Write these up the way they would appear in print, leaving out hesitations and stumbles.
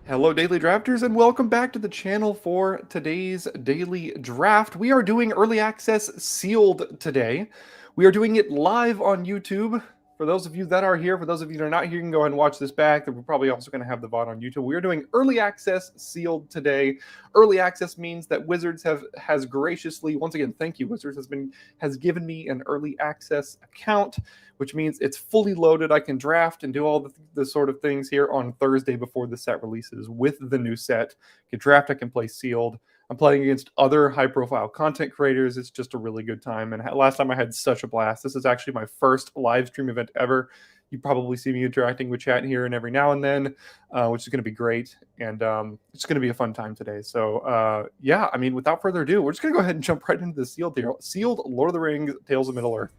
Hello, Daily Drafters, and welcome back to the channel for today's daily draft. We are doing early access sealed today. We are doing it live on YouTube. For those of you that are here, for those of you that are not here, you can go ahead and watch this back. We're probably also going to have the VOD on YouTube. We are doing early access sealed today. Early access means that Wizards has graciously, once again, thank you, Wizards has given me an early access account, which means it's fully loaded. I can draft and do all the sort of things here on Thursday before the set releases with the new set. I can draft, I can play sealed. I'm playing against other high-profile content creators. It's just a really good time. And last time I had such a blast. This is actually my first live stream event ever. You probably see me interacting with chat here and every now and then, which is going to be great. And it's going to be a fun time today. So yeah, I mean, without further ado, we're just going to go ahead and jump right into the sealed Lord of the Rings Tales of Middle-earth.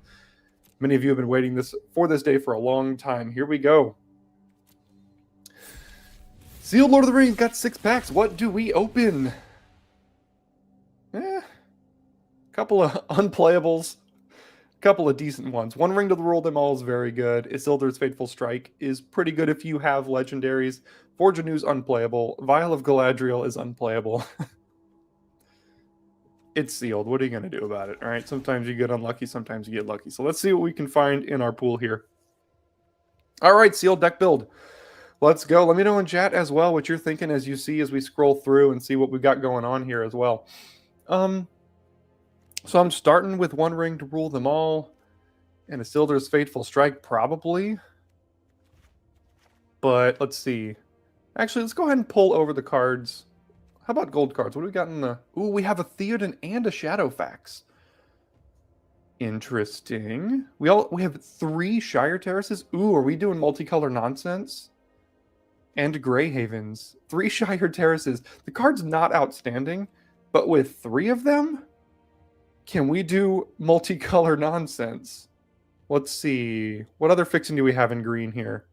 Many of you have been waiting for this day for a long time. Here we go. Sealed Lord of the Rings got 6 packs. What do we open? Couple of unplayables, couple of decent ones. One Ring to the Rule Them All is very good. Isildur's Fateful Strike is pretty good if you have legendaries. Forge Anew is unplayable. Vial of Galadriel is unplayable. It's sealed. What are you going to do about it? All right, sometimes you get unlucky, sometimes you get lucky. So let's see what we can find in our pool here. All right, sealed deck build. Let's go. Let me know in chat as well what you're thinking as we scroll through and see what we've got going on here as well. So I'm starting with One Ring to Rule Them All and Isildur's Fateful Strike probably. But let's see. Actually, let's go ahead and pull over the cards. How about gold cards? What do we got in the... Ooh, we have a Theoden and a Shadowfax. Interesting. We have 3 Shire Terraces. Ooh, are we doing multicolor nonsense? And Greyhavens. 3 Shire Terraces. The card's not outstanding, but with 3 of them, can we do multicolor nonsense? Let's see. What other fixing do we have in green here?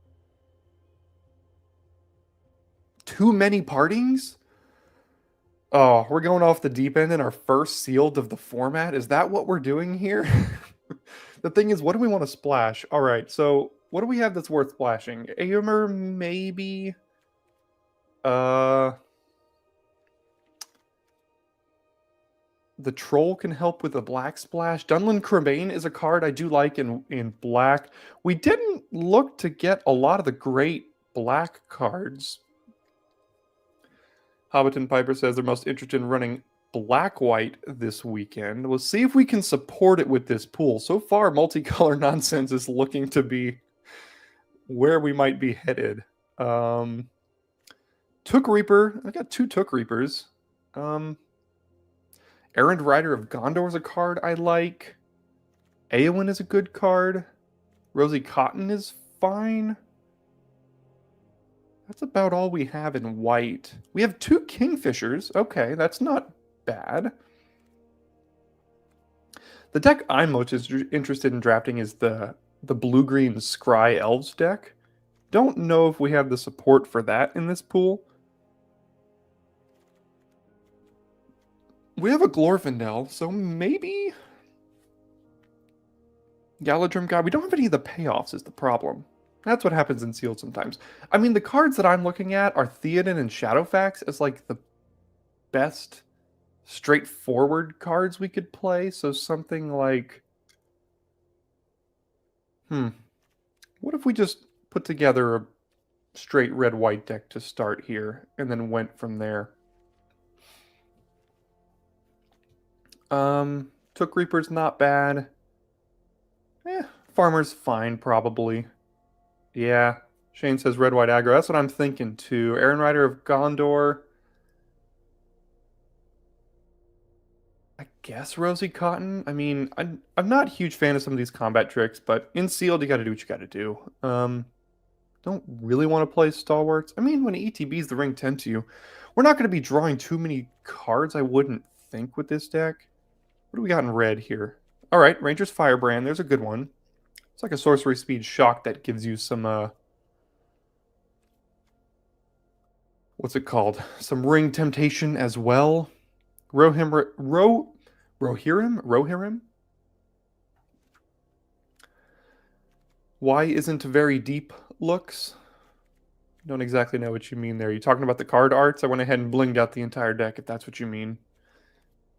Too many partings? Oh, we're going off the deep end in our first sealed of the format? Is that what we're doing here? The thing is, what do we want to splash? All right, so what do we have that's worth splashing? Aomer, maybe? The Troll can help with a black splash. Dunlin Crabane is a card I do like in black. We didn't look to get a lot of the great black cards. Hobbiton Piper says they're most interested in running black-white this weekend. We'll see if we can support it with this pool. So far, multicolor nonsense is looking to be where we might be headed. Took Reaper. I got 2 Took Reapers. Errand Rider of Gondor is a card I like. Eowyn is a good card. Rosie Cotton is fine. That's about all we have in white. We have 2 Kingfishers. Okay, that's not bad. The deck I'm most interested in drafting is the blue-green Scry Elves deck. Don't know if we have the support for that in this pool. We have a Glorfindel, so maybe Galadrim God. We don't have any of the payoffs is the problem. That's what happens in sealed sometimes. I mean, the cards that I'm looking at are Theoden and Shadowfax as like the best straightforward cards we could play. So something like, what if we just put together a straight red-white deck to start here and then went from there? Took Reaper's not bad. Farmer's fine, probably. Yeah, Shane says red-white aggro. That's what I'm thinking, too. Errand Rider of Gondor. I guess Rosie Cotton. I mean, I'm not a huge fan of some of these combat tricks, but in sealed, you got to do what you got to do. Don't really want to play Stalwarts. I mean, when ETBs the ring 10 to you, we're not going to be drawing too many cards, I wouldn't think, with this deck. What do we got in red here? All right, Ranger's Firebrand. There's a good one. It's like a sorcery speed shock that gives you some, what's it called? Some ring temptation as well. Rohirrim? Why isn't very deep looks? Don't exactly know what you mean there. You talking about the card arts? I went ahead and blinged out the entire deck, if that's what you mean.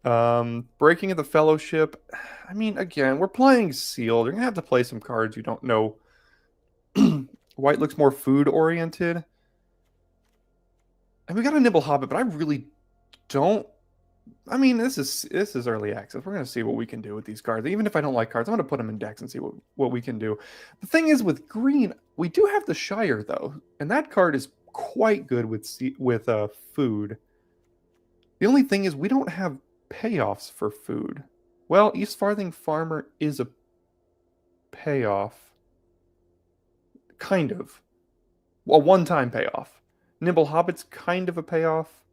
Breaking of the Fellowship. I mean, again, we're playing sealed. You're gonna have to play some cards you don't know. White looks more food oriented. And we got a Nibble Hobbit, but I really don't. I mean, this is early access. We're gonna see what we can do with these cards. Even if I don't like cards, I'm gonna put them in decks and see what we can do. The thing is, with green, we do have the Shire though, and that card is quite good with food. The only thing is, we don't have payoffs for food. Well, East Farthing Farmer is a payoff, kind of. A one-time payoff. Nimble Hobbit's kind of a payoff.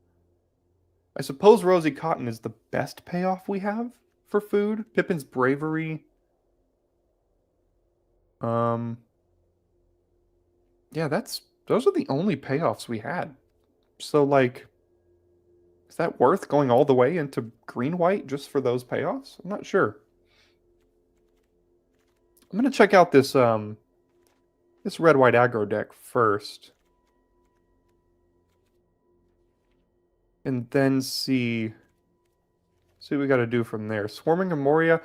I suppose Rosy Cotton is the best payoff we have for food. Pippin's Bravery. Yeah, those are the only payoffs we had. So, like, is that worth going all the way into green-white just for those payoffs? I'm not sure. I'm gonna check out this this red-white aggro deck first. And then see what we got to do from there. Swarming Amoria.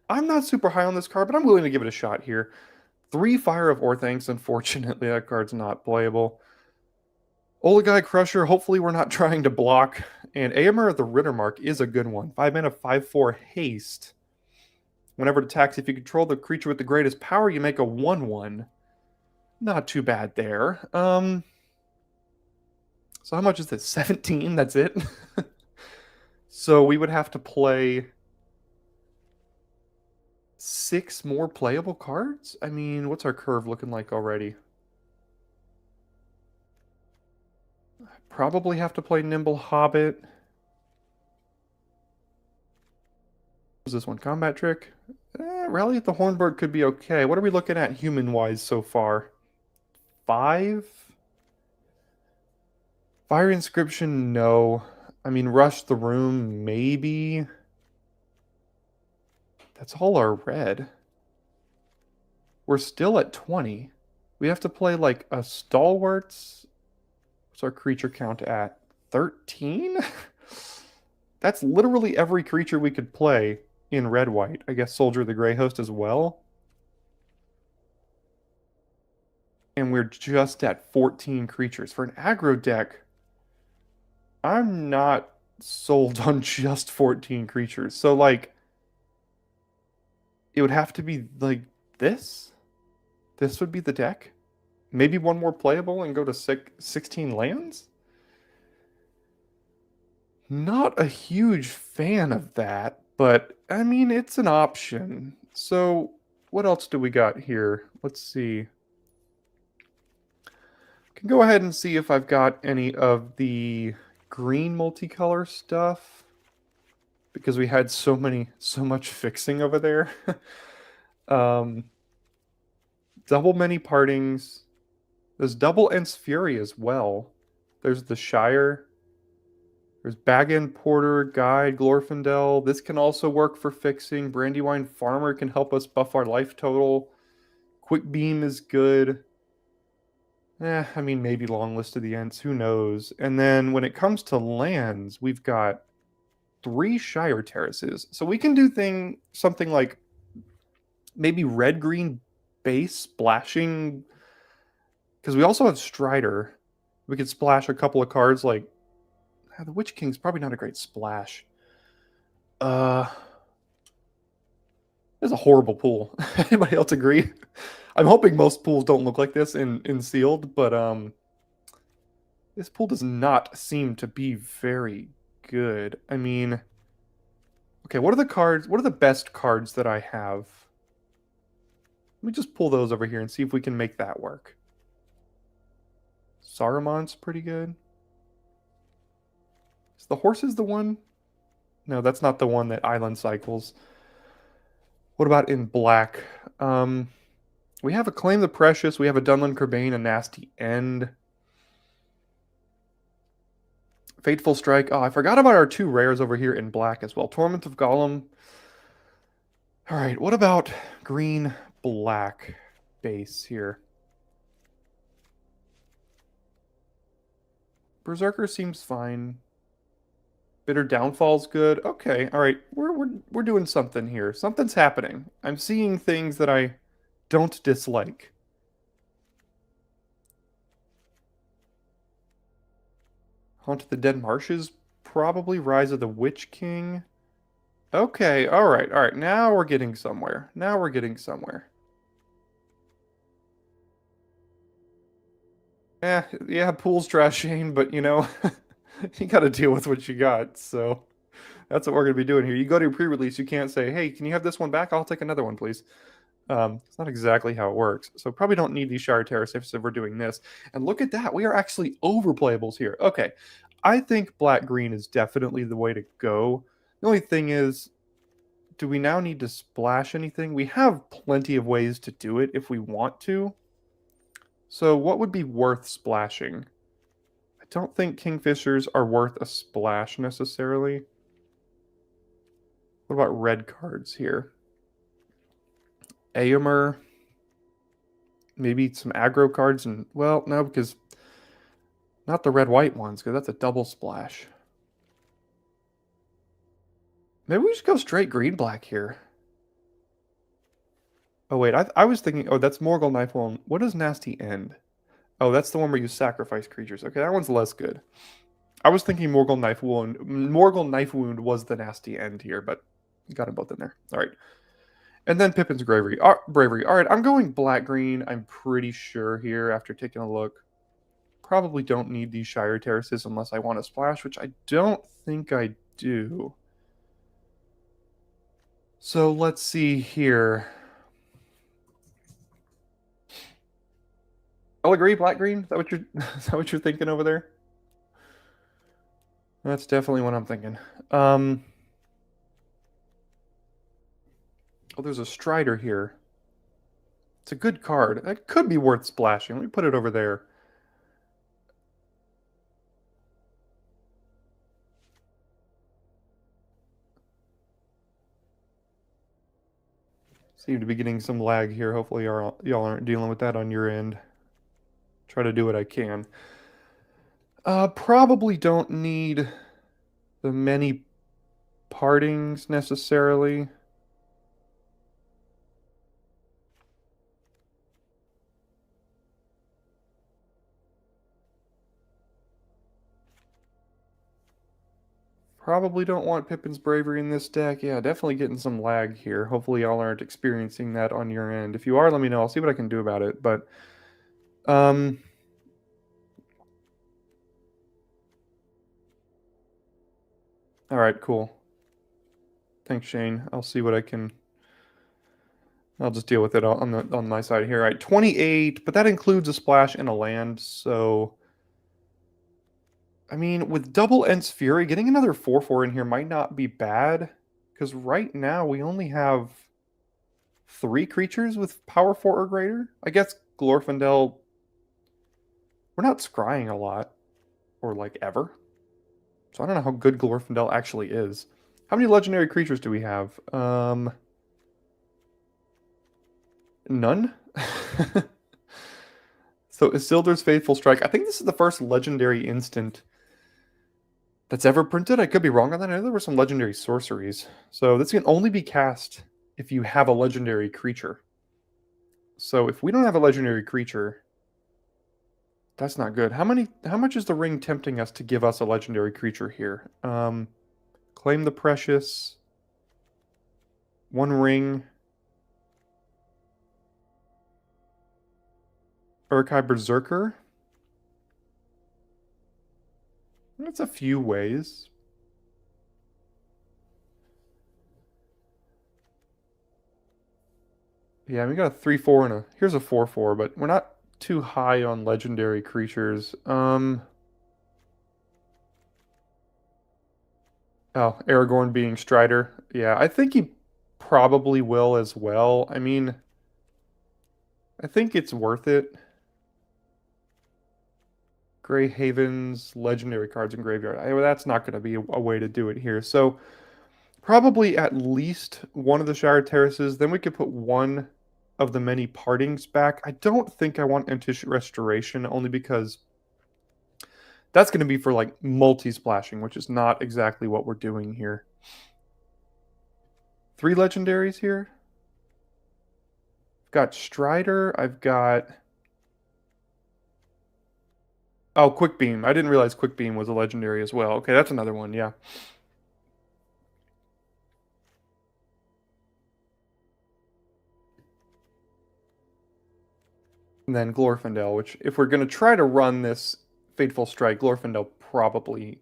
I'm not super high on this card, but I'm willing to give it a shot here. 3 Fire of Orthancs. Unfortunately, that card's not playable. Oligai Crusher. Hopefully we're not trying to block. And Aemir of the Rittermark is a good one. 5 mana, 5/4 haste. Whenever it attacks, if you control the creature with the greatest power, you make a 1/1. Not too bad there. So how much is this? 17? That's it? So we would have to play 6 more playable cards? I mean, what's our curve looking like already? Probably have to play Nimble Hobbit. What's this one? Combat Trick? Rally at the Hornburg could be okay. What are we looking at human-wise so far? 5? Fire Inscription, no. I mean, Rush the Room, maybe. That's all our red. We're still at 20. We have to play like a Stalwarts. What's our creature count at? 13? That's literally every creature we could play in red-white. I guess Soldier of the Grey Host as well. And we're just at 14 creatures. For an aggro deck, I'm not sold on just 14 creatures. So, like, it would have to be like this. This would be the deck. Maybe one more playable and go to 16 lands? Not a huge fan of that, but I mean, it's an option. So, what else do we got here? Let's see. Can go ahead and see if I've got any of the green multicolor stuff, because we had so much fixing over there. Double Many Partings. There's double Ents Fury as well. There's the Shire. There's Baggin Porter, Guide, Glorfindel. This can also work for fixing. Brandywine Farmer can help us buff our life total. Quick Beam is good. I mean, maybe Long List of the Ents. Who knows? And then when it comes to lands, we've got 3 Shire Terraces. So we can do something like maybe red-green base splashing, because we also have Strider. We could splash a couple of cards like the Witch King's probably not a great splash. This is a horrible pool. Anybody else agree? I'm hoping most pools don't look like this in sealed, but this pool does not seem to be very good. I mean, okay, what are the cards? What are the best cards that I have? Let me just pull those over here and see if we can make that work. Saruman's pretty good. Is the horses the one? No, that's not the one that Island cycles. What about in black? We have Acclaim the Precious. We have a Dunland Kerbane, a Nasty End. Fateful Strike. Oh, I forgot about our 2 rares over here in black as well. Torment of Gollum. All right, what about green, black base here? Berserker seems fine. Bitter Downfall's good. Okay, all right. We're doing something here. Something's happening. I'm seeing things that I don't dislike. Haunt of the Dead Marshes, probably Rise of the Witch King. Okay, all right, all right. Now we're getting somewhere. Now we're getting somewhere. Yeah, pool's trash, Shane, but you know, you got to deal with what you got. So that's what we're gonna be doing here. You go to your pre-release, you can't say, "Hey, can you have this one back? I'll take another one, please." It's not exactly how it works. So probably don't need these Shire Terrace if we're doing this. And look at that, we are actually overplayables here. Okay, I think black-green is definitely the way to go. The only thing is, do we now need to splash anything? We have plenty of ways to do it if we want to. So what would be worth splashing? I don't think Kingfishers are worth a splash necessarily. What about red cards here? Aomer. Maybe some aggro cards and, well, no, because not the red-white ones, because that's a double splash. Maybe we just go straight green-black here. Oh, wait, I was thinking, oh, that's Morgul Knife Wound. What is Nasty End? Oh, that's the one where you sacrifice creatures. Okay, that one's less good. I was thinking Morgul Knife Wound. Morgul Knife Wound was the Nasty End here, but got them both in there. All right. And then Pippin's Bravery. Bravery. All right, I'm going black-green, I'm pretty sure here after taking a look. Probably don't need these Shire Terraces unless I want to splash, which I don't think I do. So let's see here. I'll agree, black-green. Is that what you're thinking over there? That's definitely what I'm thinking. Oh, there's a Strider here. It's a good card. That could be worth splashing. Let me put it over there. Seem to be getting some lag here. Hopefully y'all aren't dealing with that on your end. Try to do what I can. Probably don't need the many partings necessarily. Probably don't want Pippin's Bravery in this deck. Yeah, definitely getting some lag here. Hopefully y'all aren't experiencing that on your end. If you are, let me know. I'll see what I can do about it. But, all right, cool. Thanks, Shane. I'll see what I can. I'll just deal with it on my side here. All right, 28, but that includes a splash and a land, so I mean, with double Ent's Fury, getting another 4/4 in here might not be bad, because right now we only have 3 creatures with power 4 or greater. I guess Glorfindel, we're not scrying a lot, or like ever. So I don't know how good Glorfindel actually is. How many legendary creatures do we have? None? So Isildur's Faithful Strike. I think this is the first legendary instant that's ever printed. I could be wrong on that. I know there were some legendary sorceries. So this can only be cast if you have a legendary creature. So if we don't have a legendary creature, that's not good. How much is the ring tempting us to give us a legendary creature here? Claim the Precious. 1 ring. Urkai Berserker. That's a few ways. Yeah, we got a 3/4 and here's a 4/4, but we're not too high on legendary creatures. Oh, Aragorn being Strider. Yeah, I think he probably will as well. I mean, I think it's worth it. Grey Havens, legendary cards in graveyard. That's not going to be a way to do it here. So probably at least one of the Shire Terraces. Then we could put one of the many partings back. I don't think I want Antish Restoration, only because That's going to be for like multi-splashing, which is not exactly what we're doing here. 3 legendaries here. I've got Strider. I've got... Oh, Quick Beam. I didn't realize Quick Beam was a legendary as well. Okay, that's another one, yeah. And then Glorfindel, which if we're going to try to run this Fateful Strike, Glorfindel probably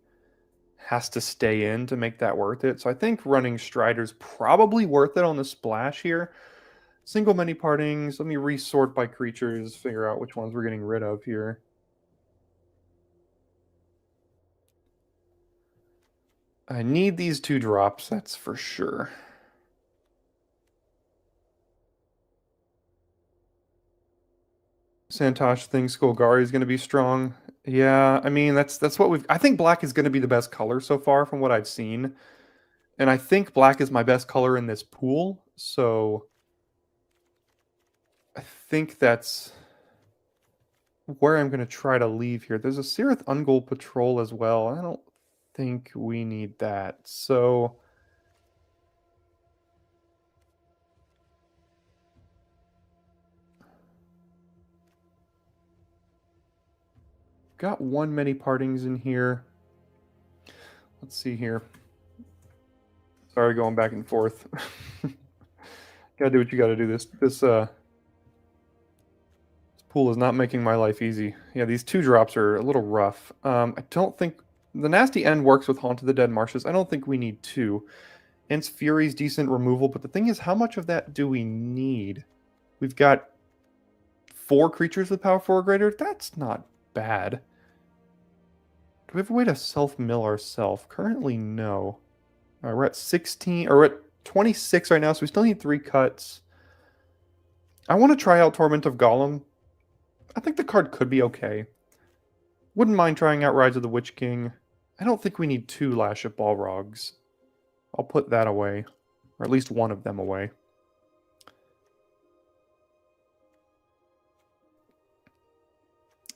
has to stay in to make that worth it. So I think running Strider's probably worth it on the splash here. Single many partings. Let me resort by creatures, figure out which ones we're getting rid of here. I need these 2 drops, that's for sure. Santosh thinks Golgari is going to be strong. Yeah, I mean that's what we've. I think black is going to be the best color so far from what I've seen, and I think black is my best color in this pool. So I think that's where I'm going to try to leave here. There's a Sirith Ungol Patrol as well. I don't think we need that. So got 1 many partings in here. Let's see here. Sorry, going back and forth. Gotta do what you gotta do. This pool is not making my life easy. Yeah, these 2 drops are a little rough. I don't think the Nasty End works with Haunt of the Dead Marshes. I don't think we need 2. Ents Fury's decent removal, but the thing is, how much of that do we need? We've got 4 creatures with power 4 or greater. That's not bad. Do we have a way to self-mill ourselves? Currently, no. All right, we're at 16, or we're at 26 right now, so we still need 3 cuts. I want to try out Torment of Golem. I think the card could be okay. Wouldn't mind trying out Rise of the Witch King. I don't think we need 2 Lash of Balrogs. I'll put that away. Or at least 1 of them away.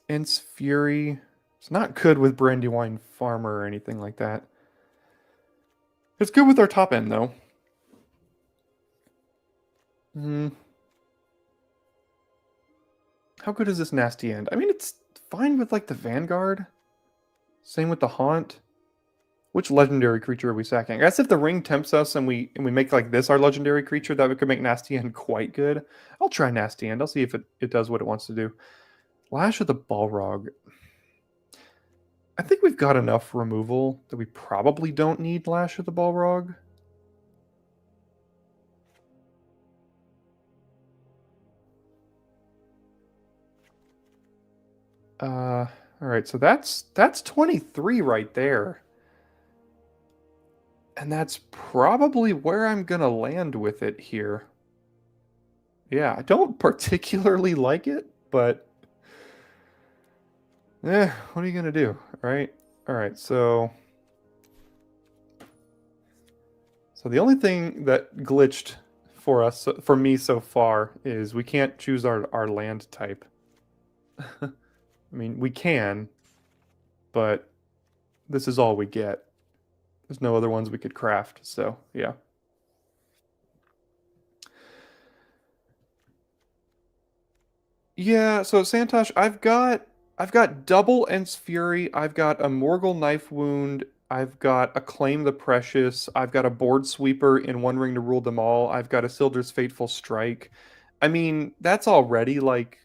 Ents Fury. It's not good with Brandywine Farmer or anything like that. It's good with our top end, though. How good is this Nasty End? I mean, it's fine with, like, the Vanguard. Same with the Haunt. Which legendary creature are we sacking? I guess if the ring tempts us and we make, like, this our legendary creature, that could make Nasty End quite good. I'll try Nasty End. I'll see if it does what it wants to do. Lash of the Balrog. I think we've got enough removal that we probably don't need Lash of the Balrog. All right, so that's 23 right there. And that's probably where I'm going to land with it here. Yeah, I don't particularly like it, but what are you going to do, right? All right, so the only thing that glitched for us, for me so far, is we can't choose our land type. I mean, we can, but this is all we get. There's no other ones we could craft, so yeah. Yeah, so Santosh, I've got double Ents Fury, I've got a Morgul Knife Wound, I've got a Claim the Precious, I've got a Board Sweeper in One Ring to Rule Them All, I've got a Sildur's Fateful Strike. I mean, that's already like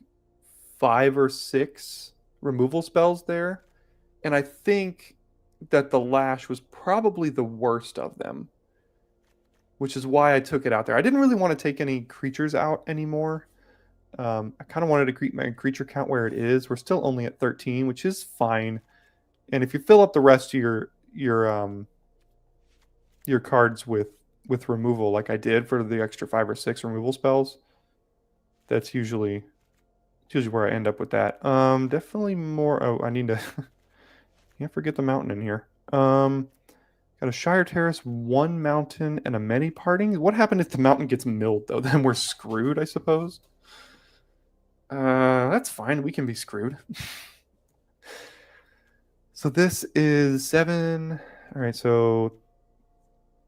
5 or 6 removal spells there. And I think that the Lash was probably the worst of them, which is why I took it out there. I didn't really want to take any creatures out anymore. I kind of wanted to keep my creature count where it is. We're still only at 13, which is fine. And if you fill up the rest of your cards with removal, like I did for the extra 5 or 6 removal spells, that's usually where I end up with that. Definitely more. Oh, I need to. Can't forget the mountain in here. Got a Shire Terrace, 1 mountain, and a many parting. What happened if the mountain gets milled, though? Then we're screwed, I suppose. That's fine. We can be screwed. So this is 7. All right, so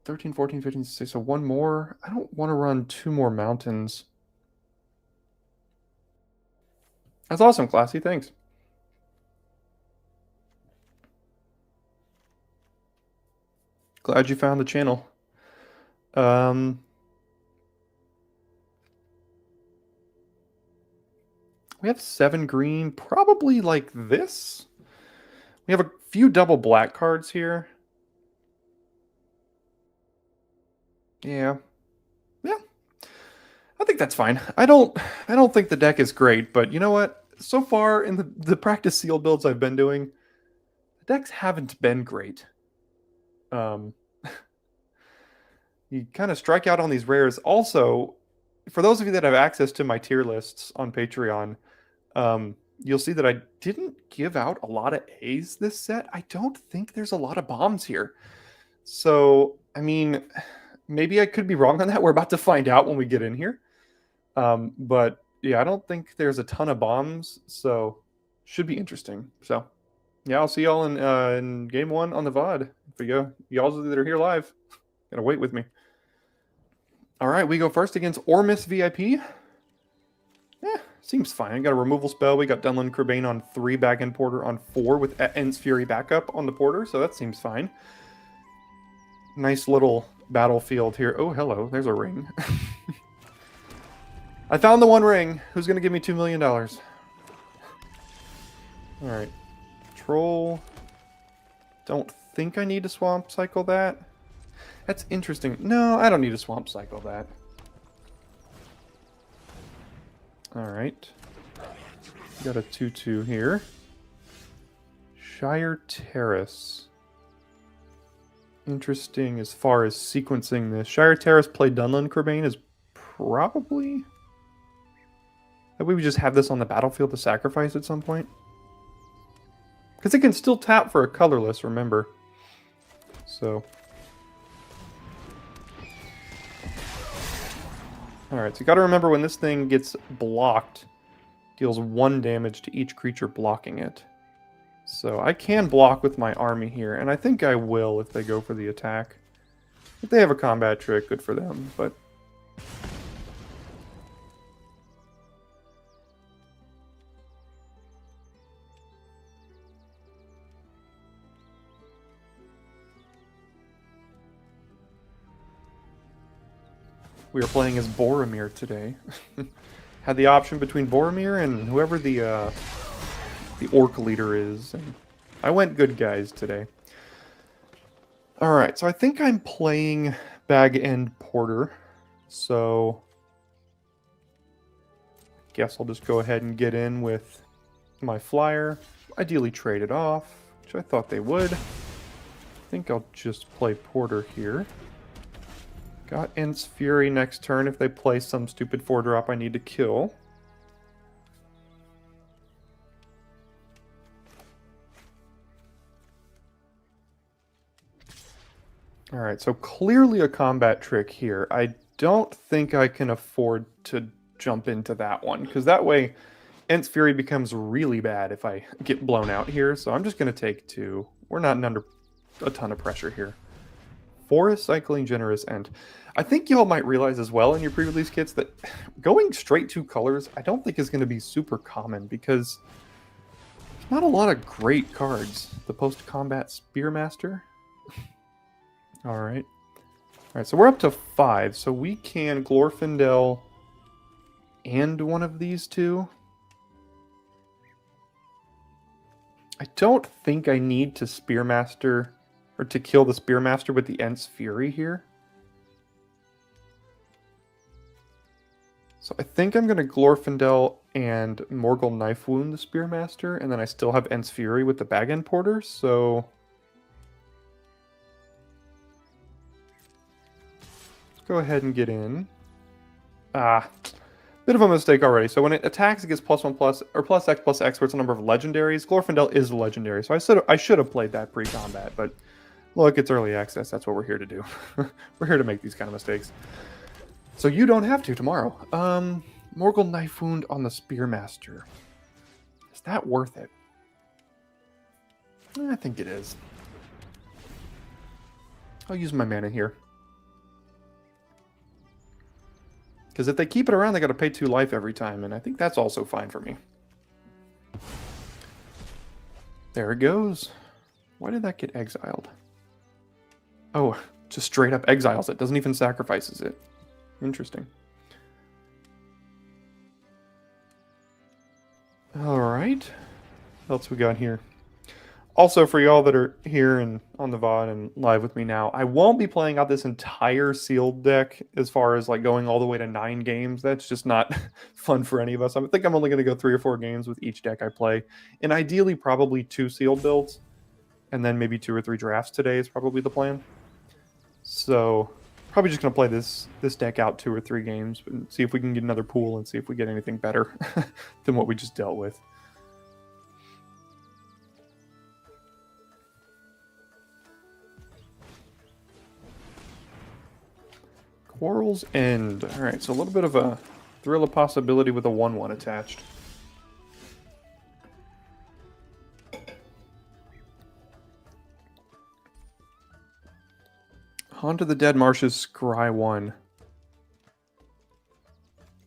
13, 14, 15, 16. So one more. I don't want to run 2 more mountains. That's awesome, Classy. Thanks. Glad you found the channel. We have 7 green, probably like this. We have a few double black cards here. Yeah. Yeah. I think that's fine. I don't think the deck is great, but you know what? So far in the practice sealed builds I've been doing, the decks haven't been great. You kind of strike out on these rares. Also, for those of you that have access to my tier lists on Patreon, you'll see that I didn't give out a lot of A's this set. I don't think there's a lot of bombs here. So, I mean, maybe I could be wrong on that. We're about to find out when we get in here. But yeah, I don't think there's a ton of bombs, so should be interesting. So yeah, I'll see y'all in game 1 on the VOD. For y'all that are here live, gotta wait with me. All right, we go first against Ormus VIP. Seems fine. Got a removal spell. We got Dunlin Kerbane on 3, Bag-End Porter on 4 with Ents Fury backup on the Porter, so that seems fine. Nice little battlefield here. Oh, hello. There's a ring. I found the one ring. Who's going to give me $2 million? All right. Troll. Don't think I need to swamp cycle that. That's interesting. No, I don't need to swamp cycle that. All right. Got a 2/2 here. Shire Terrace. Interesting as far as sequencing this. Shire Terrace play Dunlin Kerbane is probably... That way we just have this on the battlefield to sacrifice at some point. Because it can still tap for a colorless, remember. So... Alright, so you gotta remember when this thing gets blocked, deals 1 damage to each creature blocking it. So I can block with my army here, and I think I will if they go for the attack. If they have a combat trick, good for them, but... We are playing as Boromir today. Had the option between Boromir and whoever the orc leader is. And I went good guys today. Alright, so I think I'm playing Bag-End Porter. So... guess I'll just go ahead and get in with my flyer. Ideally trade it off, which I thought they would. I think I'll just play Porter here. Got Ents Fury next turn if they play some stupid 4-drop I need to kill. Alright, so clearly a combat trick here. I don't think I can afford to jump into that one, because that way Ents Fury becomes really bad if I get blown out here, so I'm just going to take 2. We're not under a ton of pressure here. Forest Cycling Generous End. I think y'all might realize as well in your pre-release kits that going straight 2 colors I don't think is going to be super common, because there's not a lot of great cards. The Post-Combat Spearmaster. Alright. Alright, so we're up to 5, so we can Glorfindel and one of these 2. I don't think I need to Spearmaster... or to kill the Spearmaster with the Ents Fury here. So I think I'm going to Glorfindel and Morgul Knife Wound the Spearmaster, and then I still have Ents Fury with the Bag-End Porter, so... let's go ahead and get in. Bit of a mistake already. So when it attacks, it gets +1/+, or +X, where it's a number of legendaries. Glorfindel is a legendary, so I should have played that pre-combat, but... look, it's early access. That's what we're here to do. We're here to make these kind of mistakes. So you don't have to tomorrow. Morgul Knife Wound on the Spearmaster. Is that worth it? I think it is. I'll use my mana here. Because if they keep it around, they got to pay 2 life every time, and I think that's also fine for me. There it goes. Why did that get exiled? Oh, just straight up exiles it. Doesn't even sacrifices it. Interesting. Alright. What else we got here? Also, for y'all that are here and on the VOD and live with me now, I won't be playing out this entire sealed deck as far as like going all the way to 9 games. That's just not fun for any of us. I think I'm only going to go 3 or 4 games with each deck I play. And ideally, probably 2 sealed builds. And then maybe 2 or 3 drafts today is probably the plan. So, probably just going to play this deck out 2 or 3 games and see if we can get another pool and see if we get anything better than what we just dealt with. Quarrel's End. Alright, so a little bit of a thrill of possibility with a 1/1 attached. Onto the Dead Marshes, Scry 1.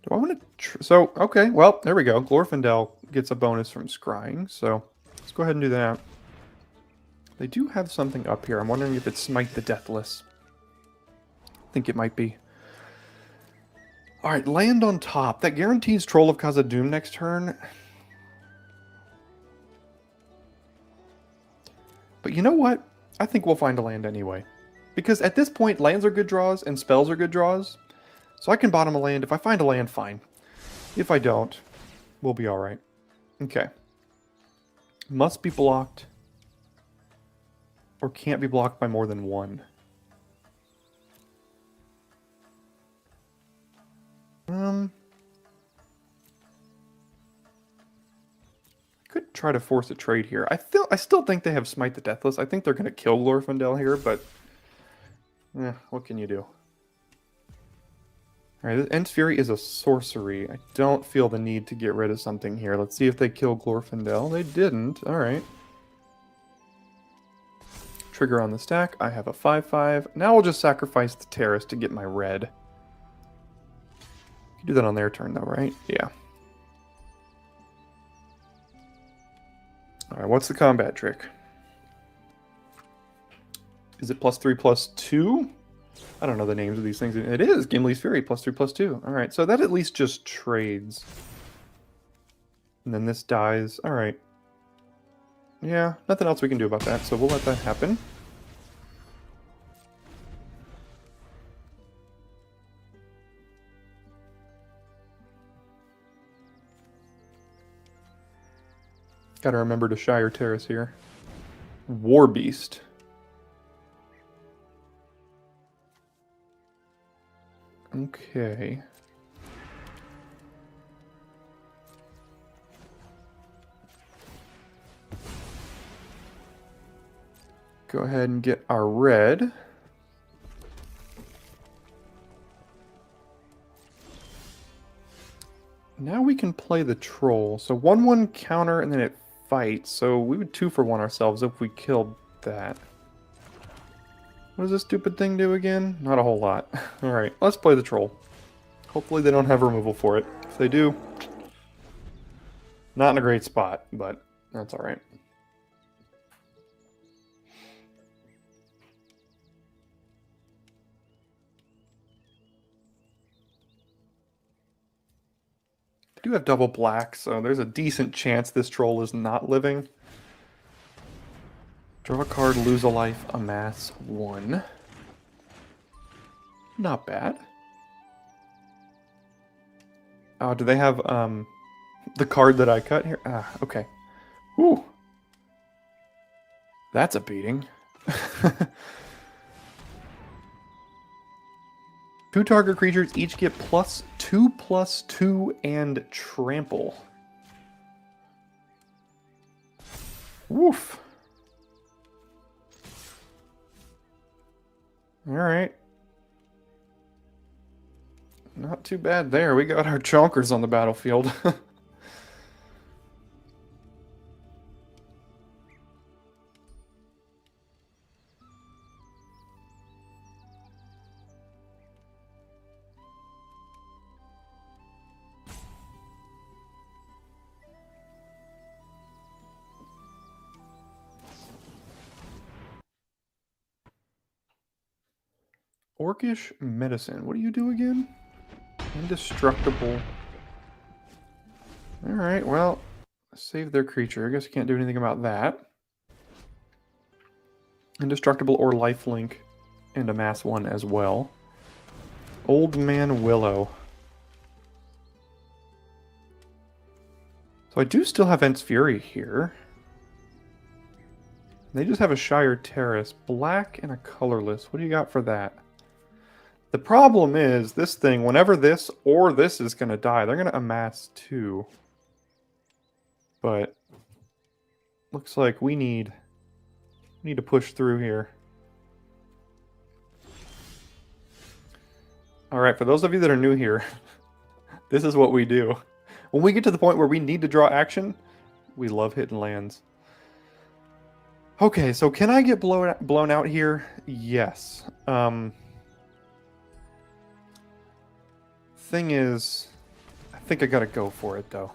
Do I want to... So, okay, well, there we go. Glorfindel gets a bonus from scrying, so let's go ahead and do that. They do have something up here. I'm wondering if it's Smite the Deathless. I think it might be. Alright, land on top. That guarantees Troll of Khazad-dûm next turn. But you know what? I think we'll find a land anyway. Because at this point, lands are good draws and spells are good draws. So I can bottom a land. If I find a land, fine. If I don't, we'll be alright. Okay. Must be blocked. Or can't be blocked by more than 1. I could try to force a trade here. I still think they have Smite the Deathless. I think they're going to kill Glorfindel here, but... what can you do? Alright, End's Fury is a sorcery. I don't feel the need to get rid of something here. Let's see if they kill Glorfindel. They didn't. Alright. Trigger on the stack. I have a 5/5. Now I'll just sacrifice the Terrace to get my red. You can do that on their turn though, right? Yeah. Alright, what's the combat trick? Is it +3/+2? I don't know the names of these things. It is Gimli's Fury, +3/+2. Alright, so that at least just trades. And then this dies. Alright. Yeah, nothing else we can do about that, so we'll let that happen. Gotta remember to Shire Terrace here. War Beast. Okay. Go ahead and get our red. Now we can play the troll. So 1/1 counter and then it fights. So we would 2-for-1 ourselves if we killed that. What does this stupid thing do again? Not a whole lot. Alright, let's play the troll. Hopefully they don't have removal for it. If they do, not in a great spot, but that's alright. I do have double black, so there's a decent chance this troll is not living. Draw a card, lose a life, amass 1. Not bad. Oh, do they have the card that I cut here? Ah, okay. Whew. That's a beating. 2 target creatures each get +2/+2 and trample. Woof. Alright. Not too bad there. We got our chonkers on the battlefield. Orcish Medicine. What do you do again? Indestructible. Alright, well, save their creature. I guess you can't do anything about that. Indestructible or lifelink, and amass 1 as well. Old Man Willow. So I do still have Ent's Fury here. They just have a Shire Terrace. Black and a colorless. What do you got for that? The problem is, this thing, whenever this or this is going to die, they're going to amass 2. But looks like we need to push through here. Alright, for those of you that are new here, this is what we do. When we get to the point where we need to draw action, we love hitting lands. Okay, so can I get blown out here? Yes. Thing is, I think I gotta go for it, though.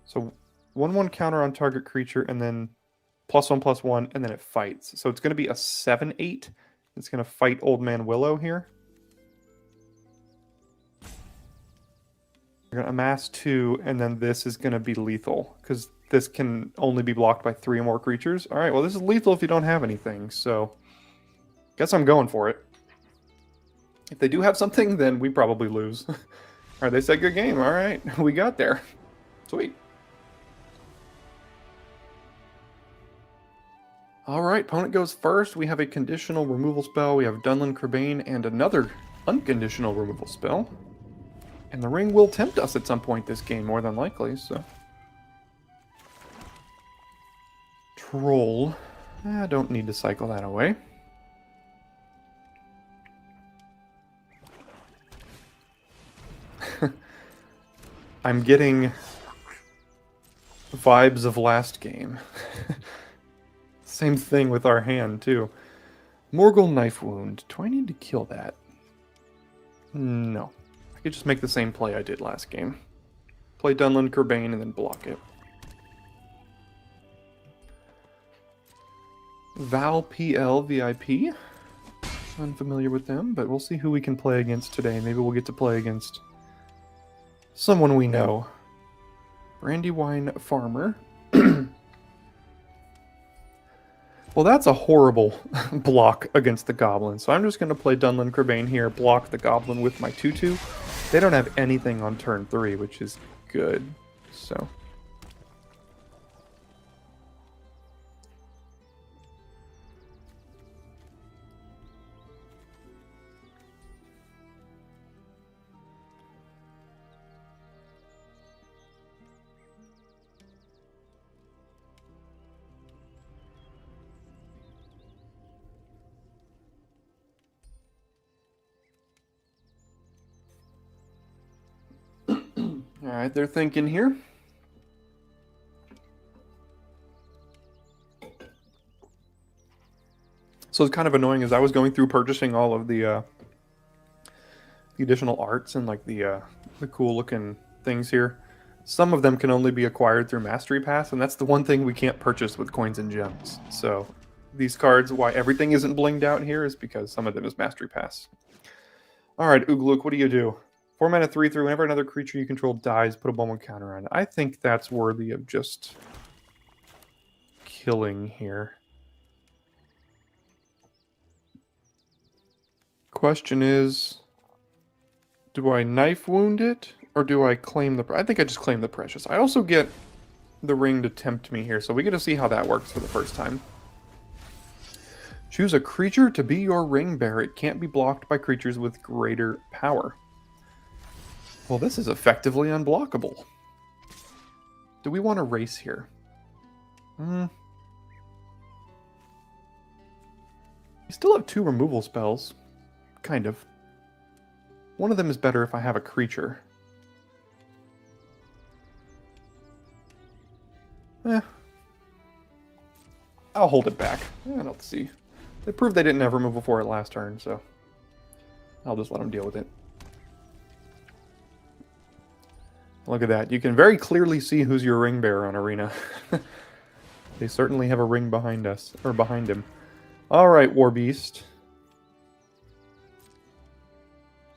So, 1/1 counter on target creature, and then +1/+1, and then it fights. So it's going to be a 7/8. It's going to fight Old Man Willow here. We're going to amass 2, and then this is going to be lethal, because this can only be blocked by 3 or more creatures. Alright, well this is lethal if you don't have anything, so guess I'm going for it. If they do have something, then we probably lose. Alright, they said good game. Alright, we got there. Sweet. Alright, opponent goes first. We have a conditional removal spell. We have Dunlin Crebain and another unconditional removal spell. And the ring will tempt us at some point this game, more than likely, so. Troll. I don't need to cycle that away. I'm getting vibes of last game. Same thing with our hand, too. Morgul Knife Wound. Do I need to kill that? No. I could just make the same play I did last game. Play Dunlin Crebain and then block it. Val PL VIP. Unfamiliar with them, but we'll see who we can play against today. Maybe we'll get to play against someone we know. Brandywine Farmer. Well, that's a horrible block against the Goblin. So I'm just going to play Dunlin Crebain here, block the Goblin with my 2/2. They don't have anything on turn 3, which is good. So. Alright, they're thinking here. So it's kind of annoying as I was going through purchasing all of the additional arts and like the cool looking things here. Some of them can only be acquired through Mastery Pass, and that's the one thing we can't purchase with coins and gems. So these cards, why everything isn't blinged out here is because some of them is Mastery Pass. Alright, Ugluk, what do you do? 4 mana 3/3. Whenever another creature you control dies, put a 1/1 counter on it. I think that's worthy of just killing here. Question is, do I knife wound it or do I claim the? I think I just claim the precious. I also get the ring to tempt me here, so we get to see how that works for the first time. Choose a creature to be your ring bearer. It can't be blocked by creatures with greater power. Well, this is effectively unblockable. Do we want to race here? We still have 2 removal spells. Kind of. One of them is better if I have a creature. I'll hold it back. Let's see. They proved they didn't have removal for it last turn, so I'll just let them deal with it. Look at that. You can very clearly see who's your ring bearer on Arena. They certainly have a ring behind us, or behind him. Alright, Warbeast.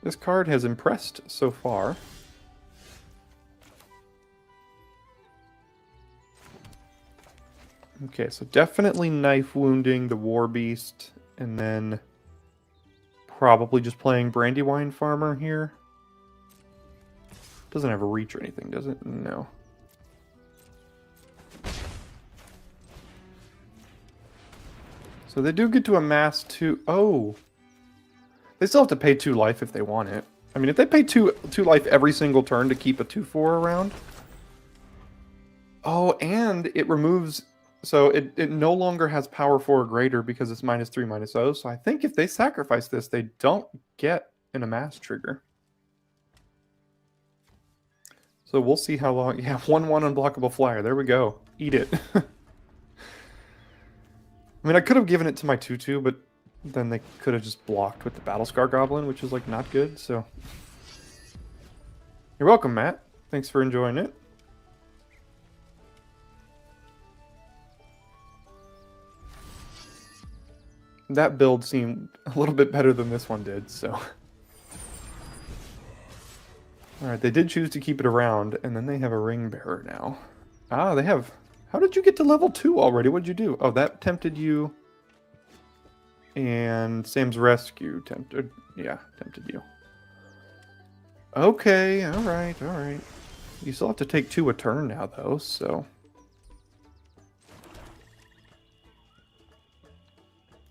This card has impressed so far. Okay, so definitely knife wounding the War Beast, and then probably just playing Brandywine Farmer here. Doesn't have a reach or anything, does it? No. So they do get to amass 2... Oh! They still have to pay 2 life if they want it. I mean, if they pay 2 life every single turn to keep a 2/4 around... Oh, and it removes... So it no longer has power 4 or greater because it's -3/-0. So I think if they sacrifice this, they don't get an amass trigger. So we'll see how long... Yeah, 1/1 unblockable flyer. There we go. Eat it. I mean, I could have given it to my 2/2, but then they could have just blocked with the Battlescar Goblin, which is, like, not good, so... You're welcome, Matt. Thanks for enjoying it. That build seemed a little bit better than this one did, so... Alright, they did choose to keep it around, and then they have a Ring Bearer now. Ah, they have... How did you get to level 2 already? What did you do? Oh, that tempted you. And Sam's Rescue tempted... Yeah, tempted you. Okay, alright, alright. You still have to take 2 a turn now, though, so...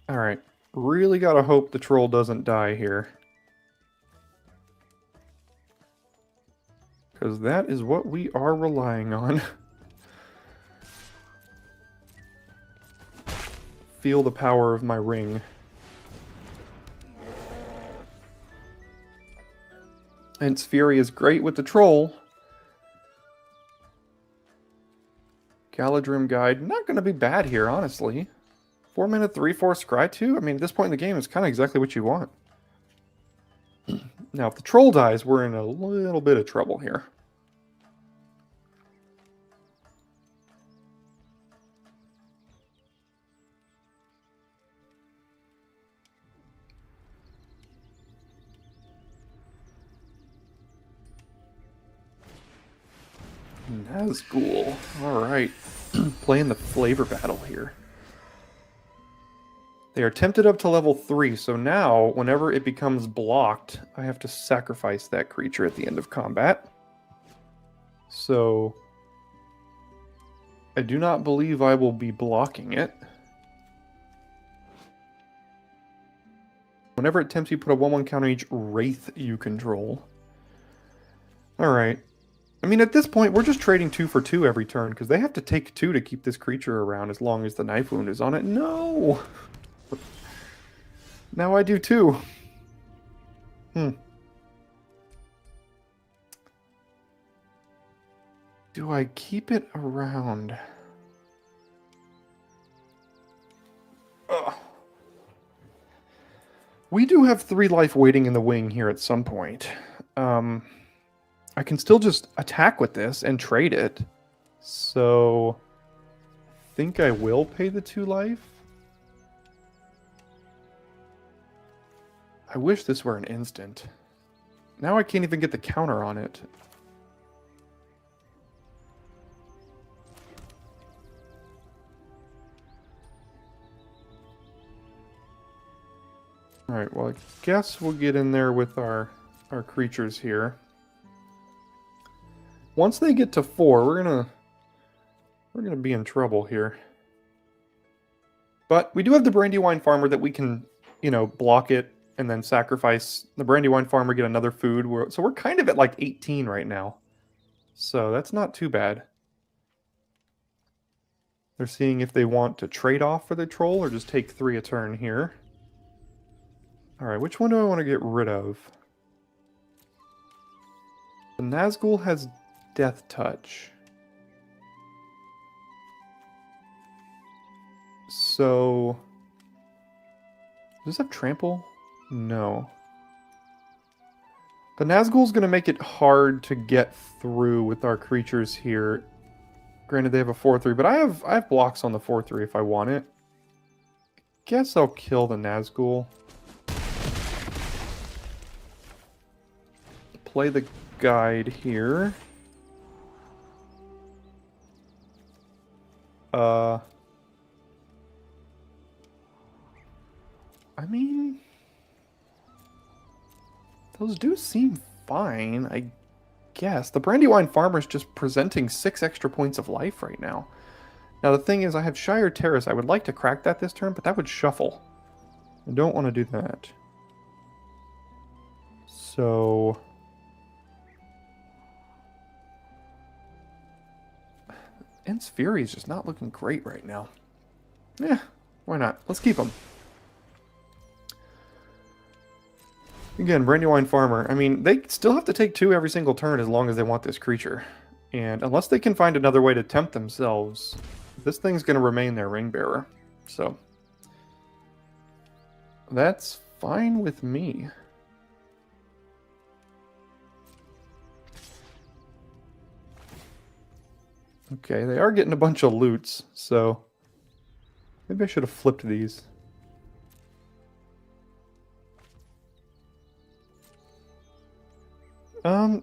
Alright, really gotta hope the troll doesn't die here. Because that is what we are relying on. Feel the power of my ring. And Fury is great with the troll. Galadrim Guide, not going to be bad here, honestly. 4 mana, 3/4 Scry 2? I mean, at this point in the game, it's kind of exactly what you want. Now, if the troll dies, we're in a little bit of trouble here. Nazgul. Alright. Playing the flavor battle here. They are tempted up to level 3, so now, whenever it becomes blocked, I have to sacrifice that creature at the end of combat. So, I do not believe I will be blocking it. Whenever it tempts you, put a 1/1 counter each Wraith you control. Alright. I mean, at this point, we're just trading 2 for 2 every turn, because they have to take 2 to keep this creature around as long as the Knife Wound is on it. No! Now I do too. Do I keep it around? Ugh. We do have 3 life waiting in the wing here at some point. I can still just attack with this and trade it. So, I think I will pay the 2 life. I wish this were an instant. Now I can't even get the counter on it. Alright, well, I guess we'll get in there with our creatures here. Once they get to 4, we're gonna be in trouble here. But we do have the Brandywine Farmer that we can, you know, block it and then sacrifice the Brandywine Farmer, get another food. So we're kind of at like 18 right now. So that's not too bad. They're seeing if they want to trade off for the troll or just take 3 a turn here. Alright, which one do I want to get rid of? The Nazgul has Death Touch. So... does this have Trample? No. The Nazgul's going to make it hard to get through with our creatures here. Granted, they have a 4/3, but I have blocks on the 4/3 if I want it. Guess I'll kill the Nazgul. play the guide here. I mean, those do seem fine, I guess. The Brandywine Farmer's just presenting 6 extra points of life right now. Now the thing is, I have Shire Terrace. I would like to crack that this turn, but that would shuffle. I don't want to do that. So... Ents Fury is just not looking great right now. Yeah, why not? Let's keep them. Again, Brandywine Farmer. I mean, they still have to take 2 every single turn as long as they want this creature. And unless they can find another way to tempt themselves, this thing's going to remain their ring bearer. So, that's fine with me. Okay, they are getting a bunch of loots, so maybe I should have flipped these.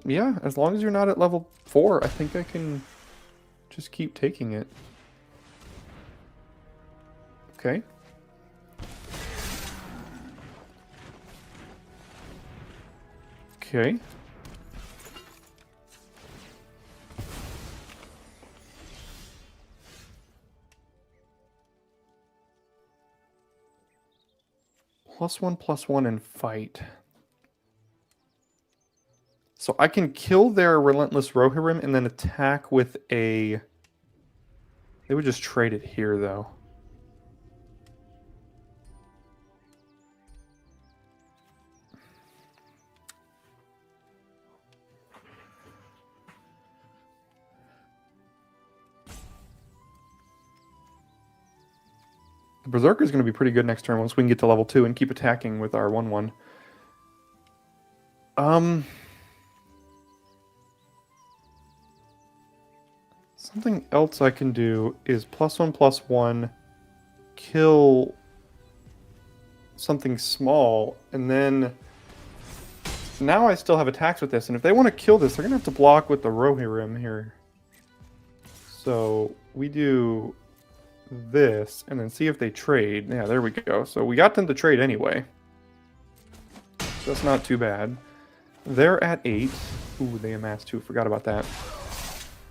Yeah, as long as you're not at level 4, I think I can just keep taking it. Okay. Okay. +1/+1 and fight. So I can kill their Relentless Rohirrim and then attack with a... They would just trade it here, though. The Berserker is going to be pretty good next turn once we can get to level 2 and keep attacking with our 1/1. Something else I can do is +1/+1, kill something small, and then now I still have attacks with this, and if they want to kill this, they're going to have to block with the Rohirrim here. So we do this, and then see if they trade. Yeah, there we go. So we got them to trade anyway. So that's not too bad. They're at 8. Ooh, they amassed 2. Forgot about that.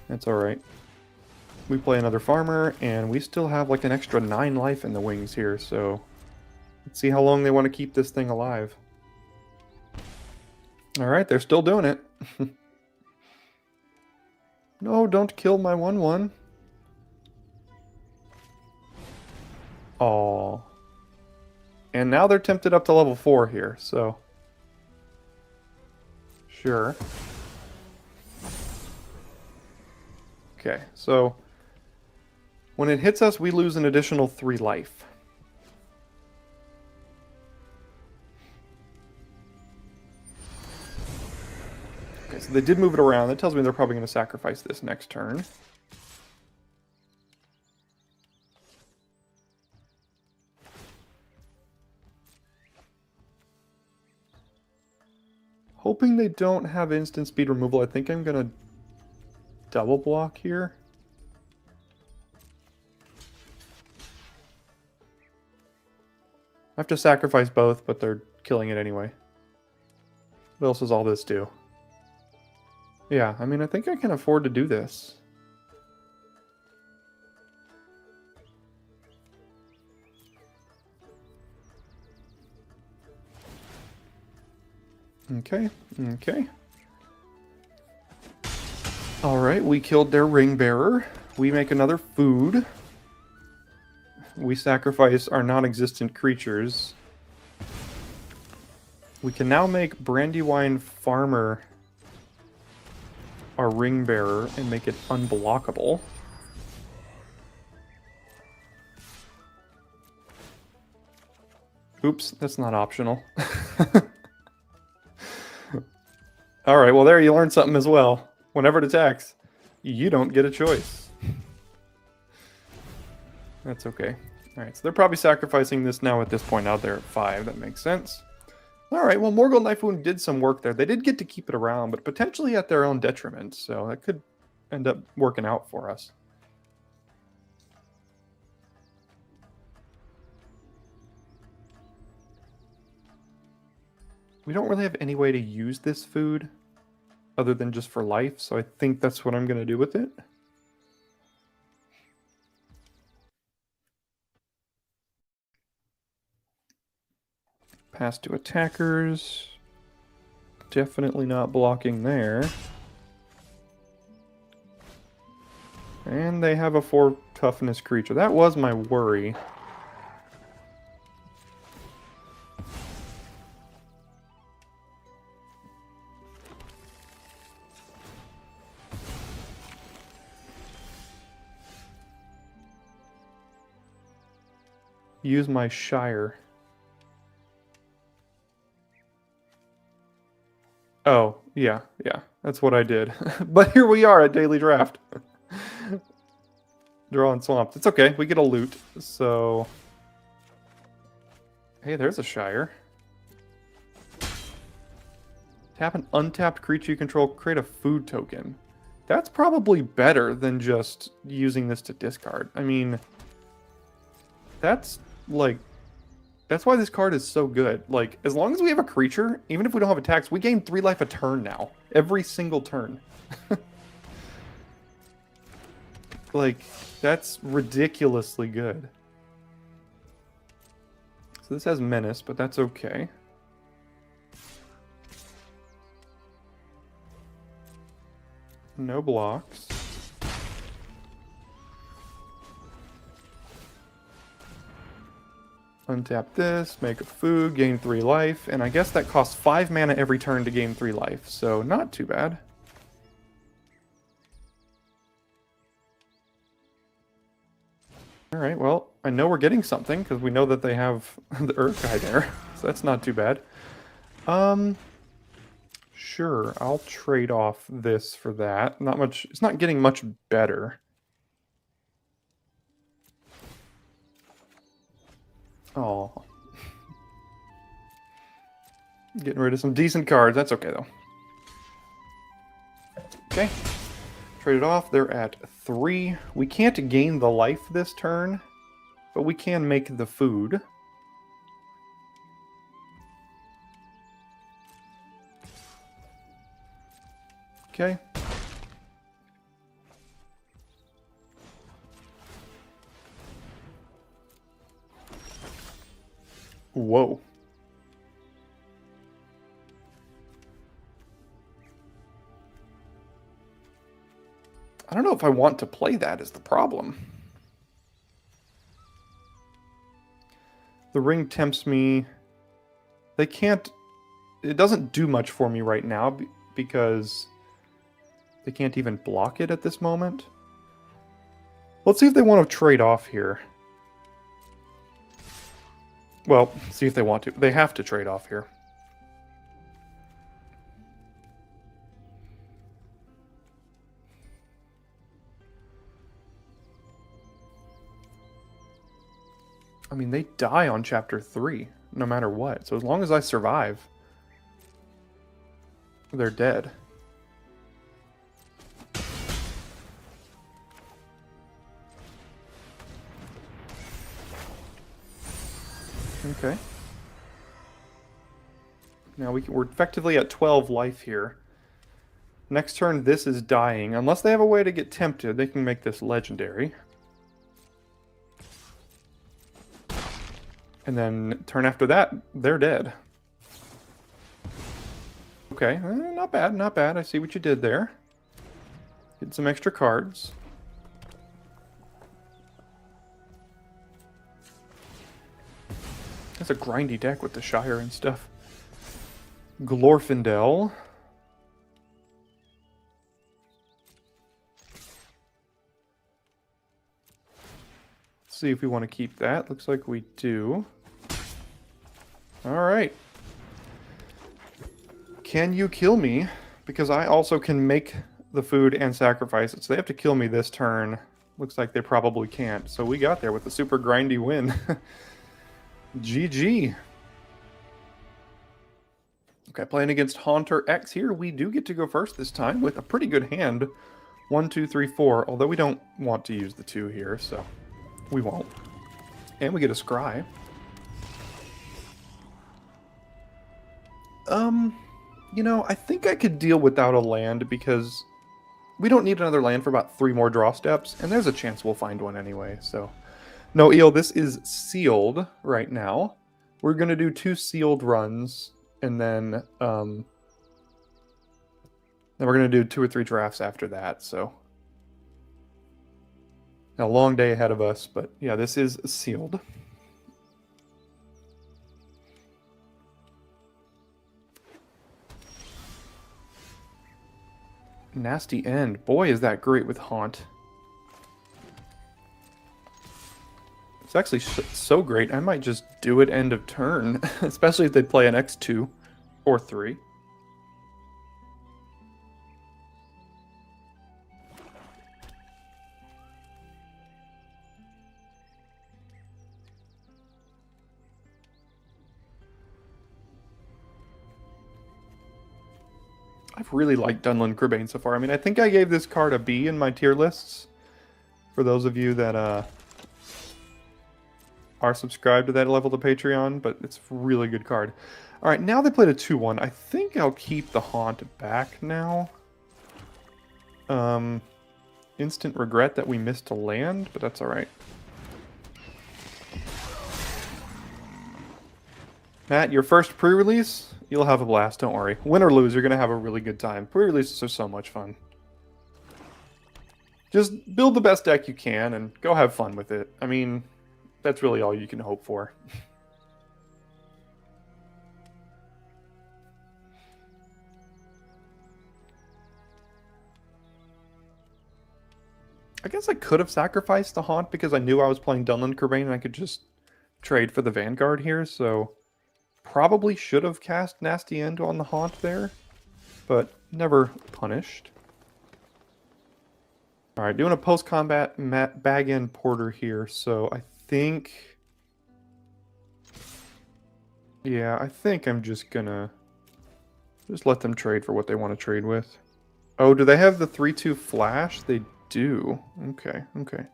That's alright. We play another farmer, and we still have like an extra 9 life in the wings here, so let's see how long they want to keep this thing alive. Alright, they're still doing it. No, don't kill my 1/1. Aww. And now they're tempted up to level 4 here, so... Sure. Okay, so... When it hits us, we lose an additional 3 life. Okay, so they did move it around. That tells me they're probably going to sacrifice this next turn. Hoping they don't have instant speed removal, I think I'm going to double block here. I have to sacrifice both, but they're killing it anyway. What else does all this do? Yeah, I mean, I think I can afford to do this. Okay, okay. Alright, we killed their ring bearer. We make another food. We sacrifice our non-existent creatures. We can now make Brandywine Farmer our ring bearer and make it unblockable. Oops, that's not optional. Alright, well there you learned something as well. Whenever it attacks, you don't get a choice. That's okay. Alright, so they're probably sacrificing this now at this point. Now they're at 5. That makes sense. All right, well, Morgul Knife Wound did some work there. They did get to keep it around, but potentially at their own detriment, so that could end up working out for us. We don't really have any way to use this food other than just for life, so I think that's what I'm going to do with it. Pass to attackers. Definitely not blocking there. And they have a 4 toughness creature. That was my worry. Use my Shire. Oh, yeah, that's what I did. But here we are at Daily Draft. Drawing Swamped. It's okay, we get a loot, so... Hey, there's a Shire. Tap an untapped creature you control, create a food token. That's probably better than just using this to discard. I mean... That's, like... That's why this card is so good. Like, as long as we have a creature, even if we don't have attacks, we gain 3 life a turn now. Every single turn. Like, that's ridiculously good. So this has Menace, but that's okay. No blocks. Untap this, make a food, gain 3 life, and I guess that costs 5 mana every turn to gain 3 life, so not too bad. Alright, well, I know we're getting something, because we know that they have the Urkai there, so that's not too bad. Sure, I'll trade off this for that. Not much, it's not getting much better. Oh. Getting rid of some decent cards. That's okay, though. Okay. Trade it off. They're at 3. We can't gain the life this turn, but we can make the food. Okay. Whoa. I don't know if I want to play that is the problem. The ring tempts me. They can't... It doesn't do much for me right now because they can't even block it at this moment. Let's see if they want to trade off here. Well, see if they want to. They have to trade off here. I mean, they die on chapter 3, no matter what. So as long as I survive, they're dead. Okay. Now we're effectively at 12 life here. Next turn, this is dying. Unless they have a way to get tempted, they can make this legendary. And then turn after that, they're dead. Okay, not bad, not bad. I see what you did there. Get some extra cards. That's a grindy deck with the Shire and stuff. Glorfindel. Let's see if we want to keep that. Looks like we do. Alright. Can you kill me? Because I also can make the food and sacrifice it. So they have to kill me this turn. Looks like they probably can't. So we got there with a super grindy win. GG. Okay, playing against Haunter X here, we do get to go first this time with a pretty good hand. 1, 2, 3, 4, although we don't want to use the 2 here, so we won't. And we get a Scry. You know, I think I could deal without a land because we don't need another land for about 3 more draw steps, and there's a chance we'll find one anyway, so... No, Eel, this is sealed right now. We're going to do 2 sealed runs, and then we're going to do 2 or 3 drafts after that, so... A long day ahead of us, but yeah, this is sealed. Nasty End. Boy, is that great with Haunt. It's actually so great, I might just do it end of turn, especially if they play an X2 or 3. I've really liked Dunlin Crebain so far. I mean, I think I gave this card a B in my tier lists. For those of you that are subscribed to that level of Patreon, but it's a really good card. Alright, now they played a 2-1. I think I'll keep the Haunt back now. Instant regret that we missed a land, but that's alright. Matt, your first pre-release? You'll have a blast, don't worry. Win or lose, you're going to have a really good time. Pre-releases are so much fun. Just build the best deck you can and go have fun with it. I mean, that's really all you can hope for. I guess I could have sacrificed the Haunt because I knew I was playing Dunlin Crebain and I could just trade for the Vanguard here, so... Probably should have cast Nasty End on the Haunt there, but never punished. Alright, doing a post-combat bag-in Porter here, so I think... Yeah, I think I'm just gonna... Just let them trade for what they want to trade with. Oh, do they have the 3-2 flash? They do. Okay, okay.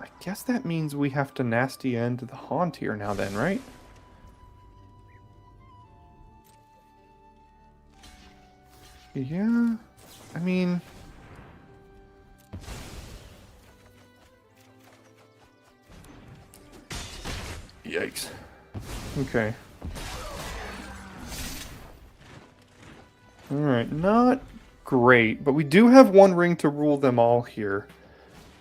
I guess that means we have to Nasty End the Haunt here now then, right? Yeah, I mean... Yikes. Okay. Alright, not great, but we do have 1 ring to rule them all here.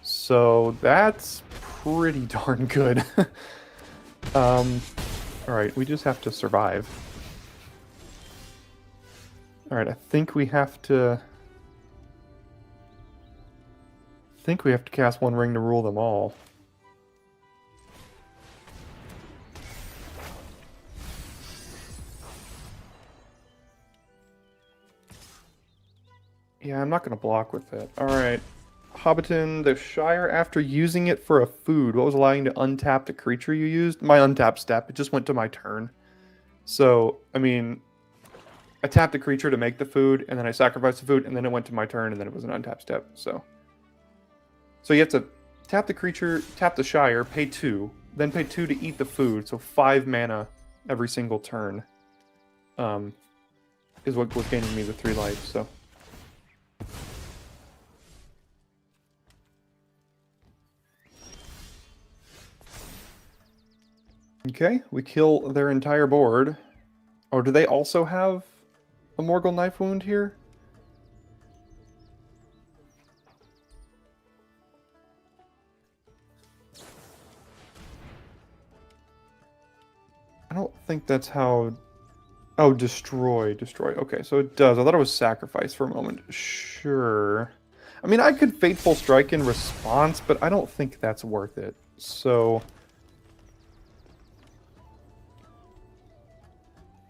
So that's pretty darn good. Alright, we just have to survive. Alright, I think we have to... cast 1 ring to rule them all. Yeah, I'm not going to block with it. Alright. Hobbiton, the Shire, after using it for a food, what was allowing you to untap the creature you used? My untap step. It just went to my turn. So, I mean, I tapped the creature to make the food, and then I sacrificed the food, and then it went to my turn, and then it was an untap step. So you have to tap the creature, tap the Shire, pay 2, then pay 2 to eat the food, so 5 mana every single turn is what was gaining me the 3 life, so... Okay, we kill their entire board. Oh, do they also have a Morgul Knife Wound here? I don't think that's how... Oh, destroy. Okay, so it does. I thought it was sacrifice for a moment. Sure. I mean, I could Fateful Strike in response, but I don't think that's worth it. So...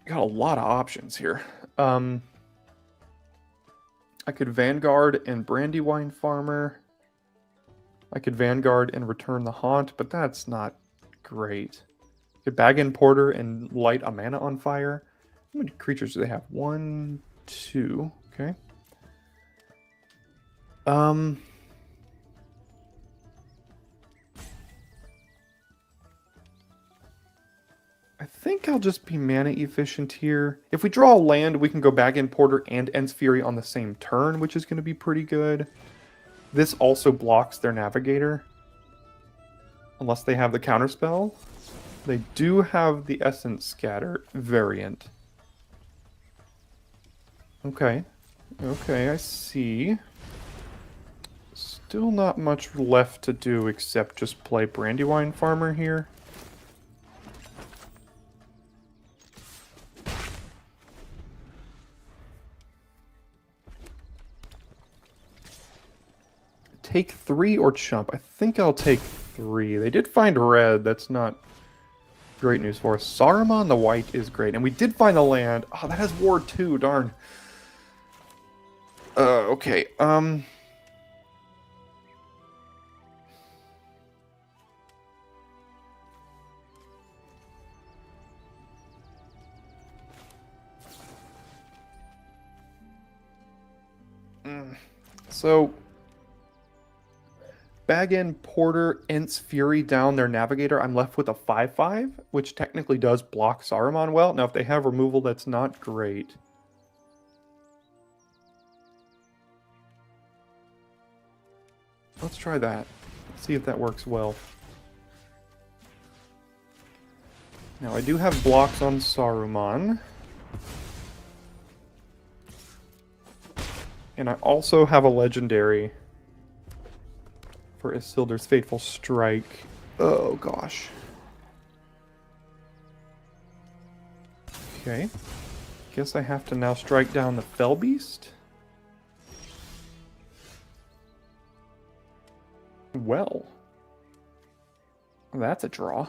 Got a lot of options here. I could Vanguard and Brandywine Farmer. I could Vanguard and return the Haunt, but that's not great. I could bag in Porter and light a mana on fire. How many creatures do they have? 1, 2. Okay. I think I'll just be mana efficient here. If we draw a land, we can go back in Porter and Ents Fury on the same turn, which is going to be pretty good. This also blocks their Navigator. Unless they have the counterspell. They do have the Essence Scatter variant. Okay. Okay, I see. Still not much left to do except just play Brandywine Farmer here. Take 3 or chump? I think I'll take 3. They did find red. That's not great news for us. Saruman the white is great. And we did find the land. Oh, that has War 2. Darn. Okay. So... bag in Porter, Ents Fury down their Navigator. I'm left with a 5/5, which technically does block Saruman well. Now, if they have removal, that's not great. Let's try that. See if that works well. Now, I do have blocks on Saruman. And I also have a legendary for Isildur's Fateful Strike. Oh, gosh. Okay. Guess I have to now strike down the Fell Beast. Well. That's a draw.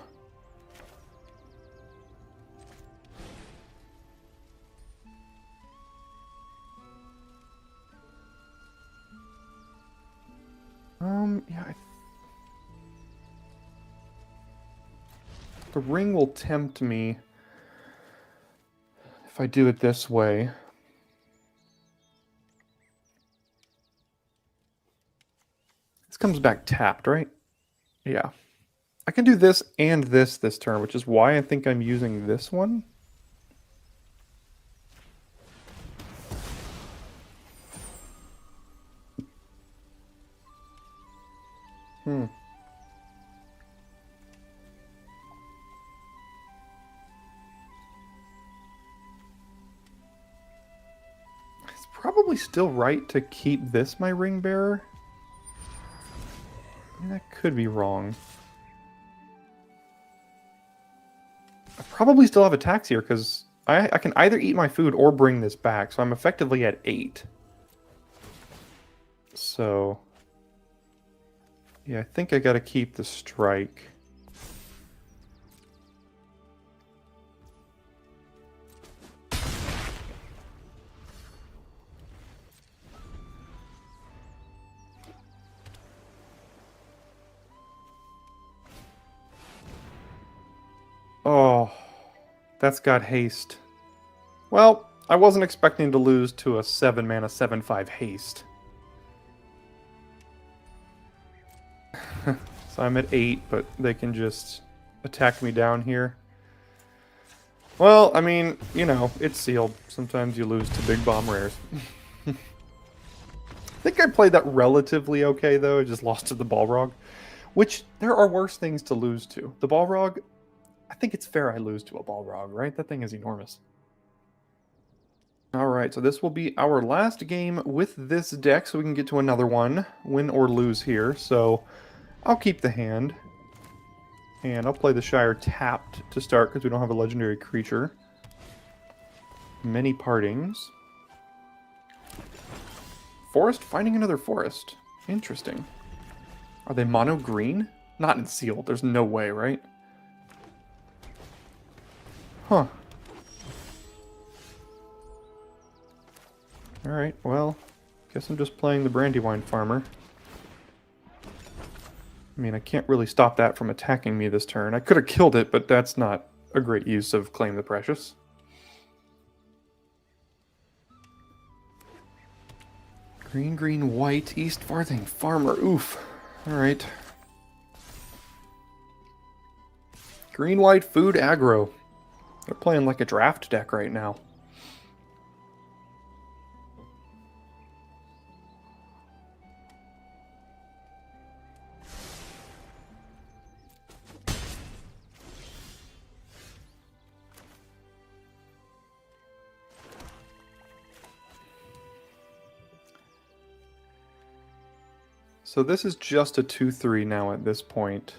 Yeah. The ring will tempt me if I do it this way. This comes back tapped, right? Yeah. I can do this and this turn, which is why I think I'm using this one. It's probably still right to keep this my ring bearer. I mean, that could be wrong. I probably still have attacks here because I can either eat my food or bring this back, so I'm effectively at 8. So... yeah, I think I gotta keep the strike. Oh, that's got haste. Well, I wasn't expecting to lose to a 7 mana 7/5 haste. So I'm at 8, but they can just attack me down here. Well, I mean, you know, it's sealed. Sometimes you lose to big bomb rares. I think I played that relatively okay, though. I just lost to the Balrog. Which, there are worse things to lose to. The Balrog, I think it's fair I lose to a Balrog, right? That thing is enormous. Alright, so this will be our last game with this deck, so we can get to another one. Win or lose here, so... I'll keep the hand. And I'll play the Shire tapped to start because we don't have a legendary creature. Many partings. Forest? Finding another forest. Interesting. Are they mono green? Not in sealed. There's no way, right? Huh. Alright, well, guess I'm just playing the Brandywine Farmer. I mean, I can't really stop that from attacking me this turn. I could have killed it, but that's not a great use of Claim the Precious. Green, green, white, East Farthing, Farmer. Oof. Alright. Green, white, food, aggro. They're playing like a draft deck right now. So this is just a 2-3 now at this point.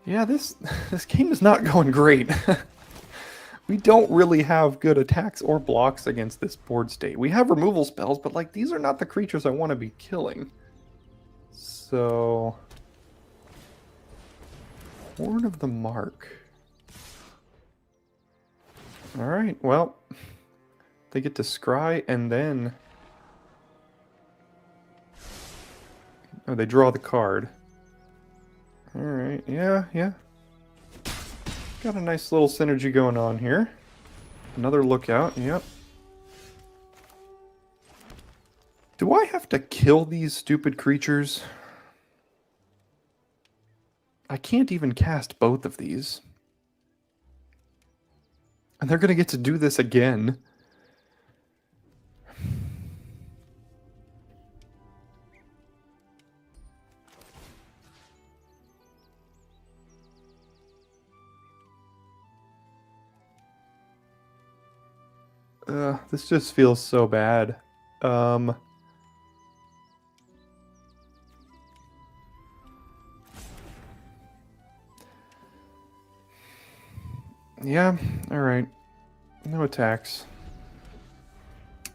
Yeah, this game is not going great. We don't really have good attacks or blocks against this board state. We have removal spells, but like these are not the creatures I want to be killing. So... Horn of the Mark. Alright, well, they get to scry and then... Oh, they draw the card. Alright, yeah. Got a nice little synergy going on here. Another lookout, yep. Do I have to kill these stupid creatures? I can't even cast both of these. And they're going to get to do this again. This just feels so bad. Yeah, alright. No attacks.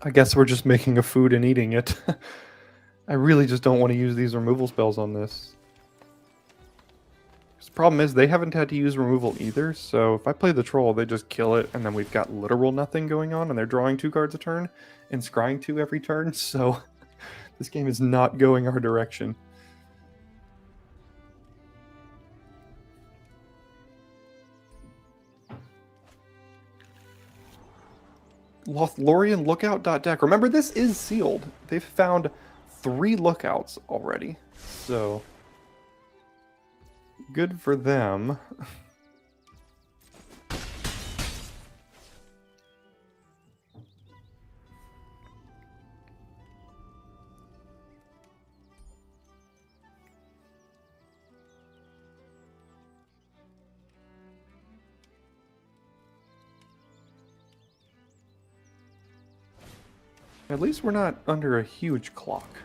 I guess we're just making a food and eating it. I really just don't want to use these removal spells on this. The problem is they haven't had to use removal either, so if I play the troll, they just kill it, and then we've got literal nothing going on, and they're drawing 2 cards a turn, and scrying 2 every turn, so this game is not going our direction. Lothlorien Lookout.deck. Remember, this is sealed. They've found 3 lookouts already, so good for them. At least we're not under a huge clock.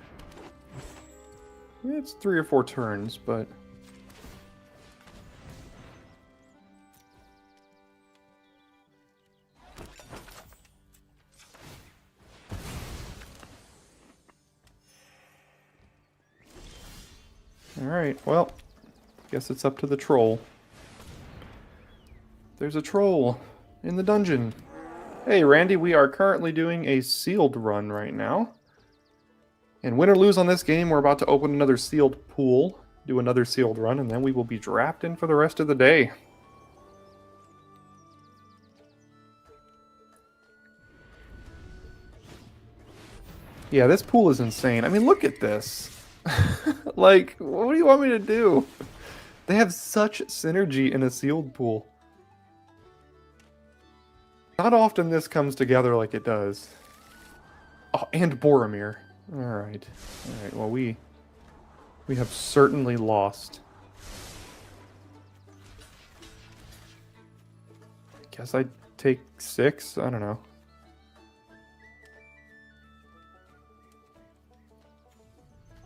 It's 3 or 4 turns, but... Alright, well, guess it's up to the troll. There's a troll in the dungeon. Hey Randy, we are currently doing a sealed run right now. And win or lose on this game, we're about to open another sealed pool, do another sealed run, and then we will be drafting for the rest of the day. Yeah, this pool is insane. I mean, look at this. Like, what do you want me to do? They have such synergy in a sealed pool. Not often this comes together like it does. Oh, and Boromir. Alright. Alright, well we have certainly lost. Guess I'd take 6? I don't know.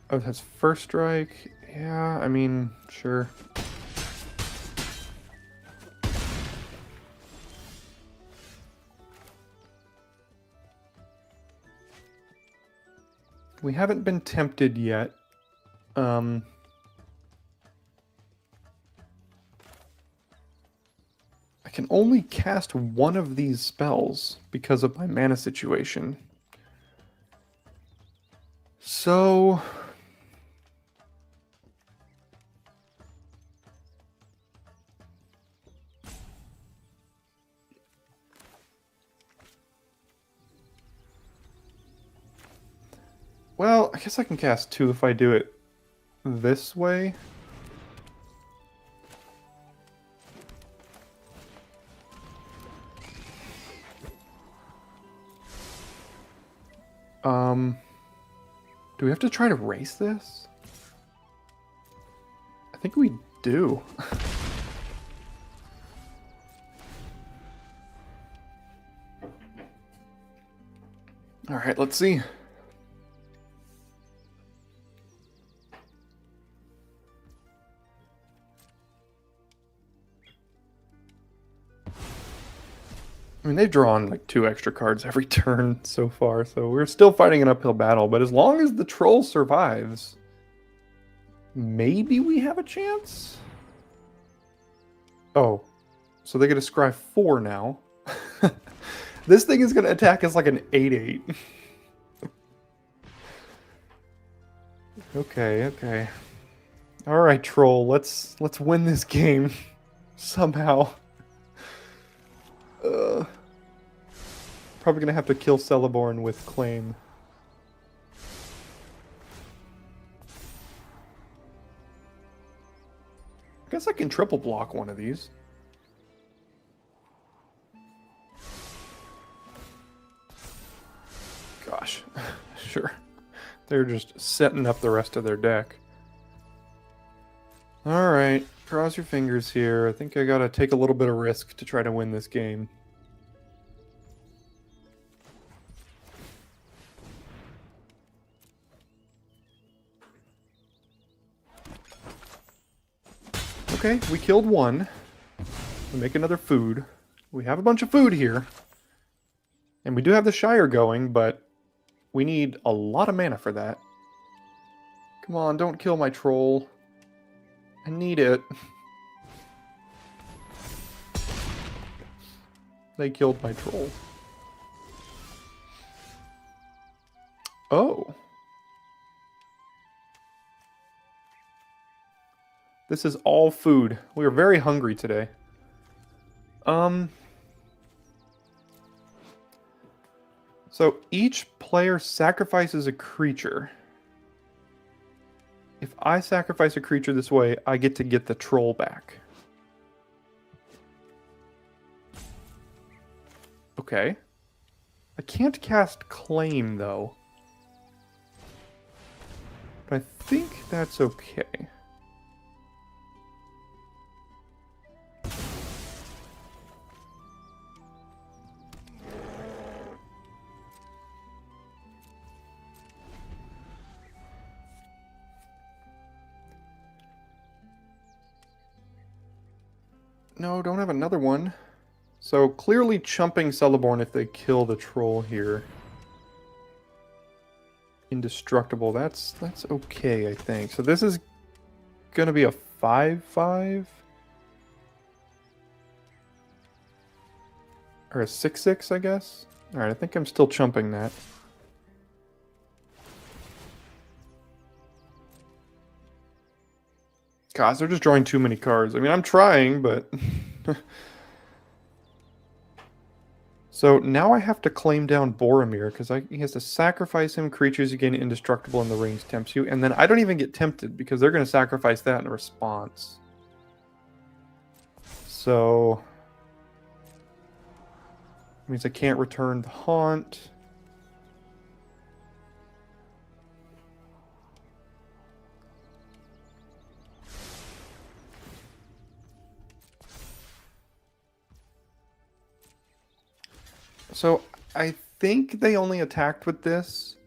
Oh, that's first strike? Yeah, I mean, sure. We haven't been tempted yet. I can only cast one of these spells because of my mana situation. So... well, I guess I can cast 2 if I do it this way. Do we have to try to race this? I think we do. All right, let's see. I mean, they've drawn like 2 extra cards every turn so far, so we're still fighting an uphill battle. But as long as the troll survives, maybe we have a chance? Oh, so they get to scry 4 now. This thing is going to attack us like an 8/8. Okay. All right, troll. Let's win this game somehow. Probably gonna have to kill Celeborn with Claim. I guess I can triple block one of these. Gosh, sure. They're just setting up the rest of their deck. Alright, cross your fingers here. I think I gotta take a little bit of risk to try to win this game. Okay, we killed one. We'll make another food. We have a bunch of food here. And we do have the Shire going, but we need a lot of mana for that. Come on, don't kill my troll. I need it. They killed my troll. Oh. This is all food. We are very hungry today. So each player sacrifices a creature. If I sacrifice a creature this way, I get to get the troll back. Okay. I can't cast Claim, though. But I think that's okay. No, don't have another one. So clearly chumping Celeborn if they kill the troll here. Indestructible. That's okay, I think. So this is gonna be a 5/5? Or a 6/6, I guess? Alright, I think I'm still chumping that. Gosh, they're just drawing too many cards. I mean, I'm trying, but... So now I have to claim down Boromir, because he has to sacrifice him. Creatures you gain indestructible and the range tempts you. And then I don't even get tempted, because they're going to sacrifice that in response. So... means I can't return the Haunt. So I think they only attacked with this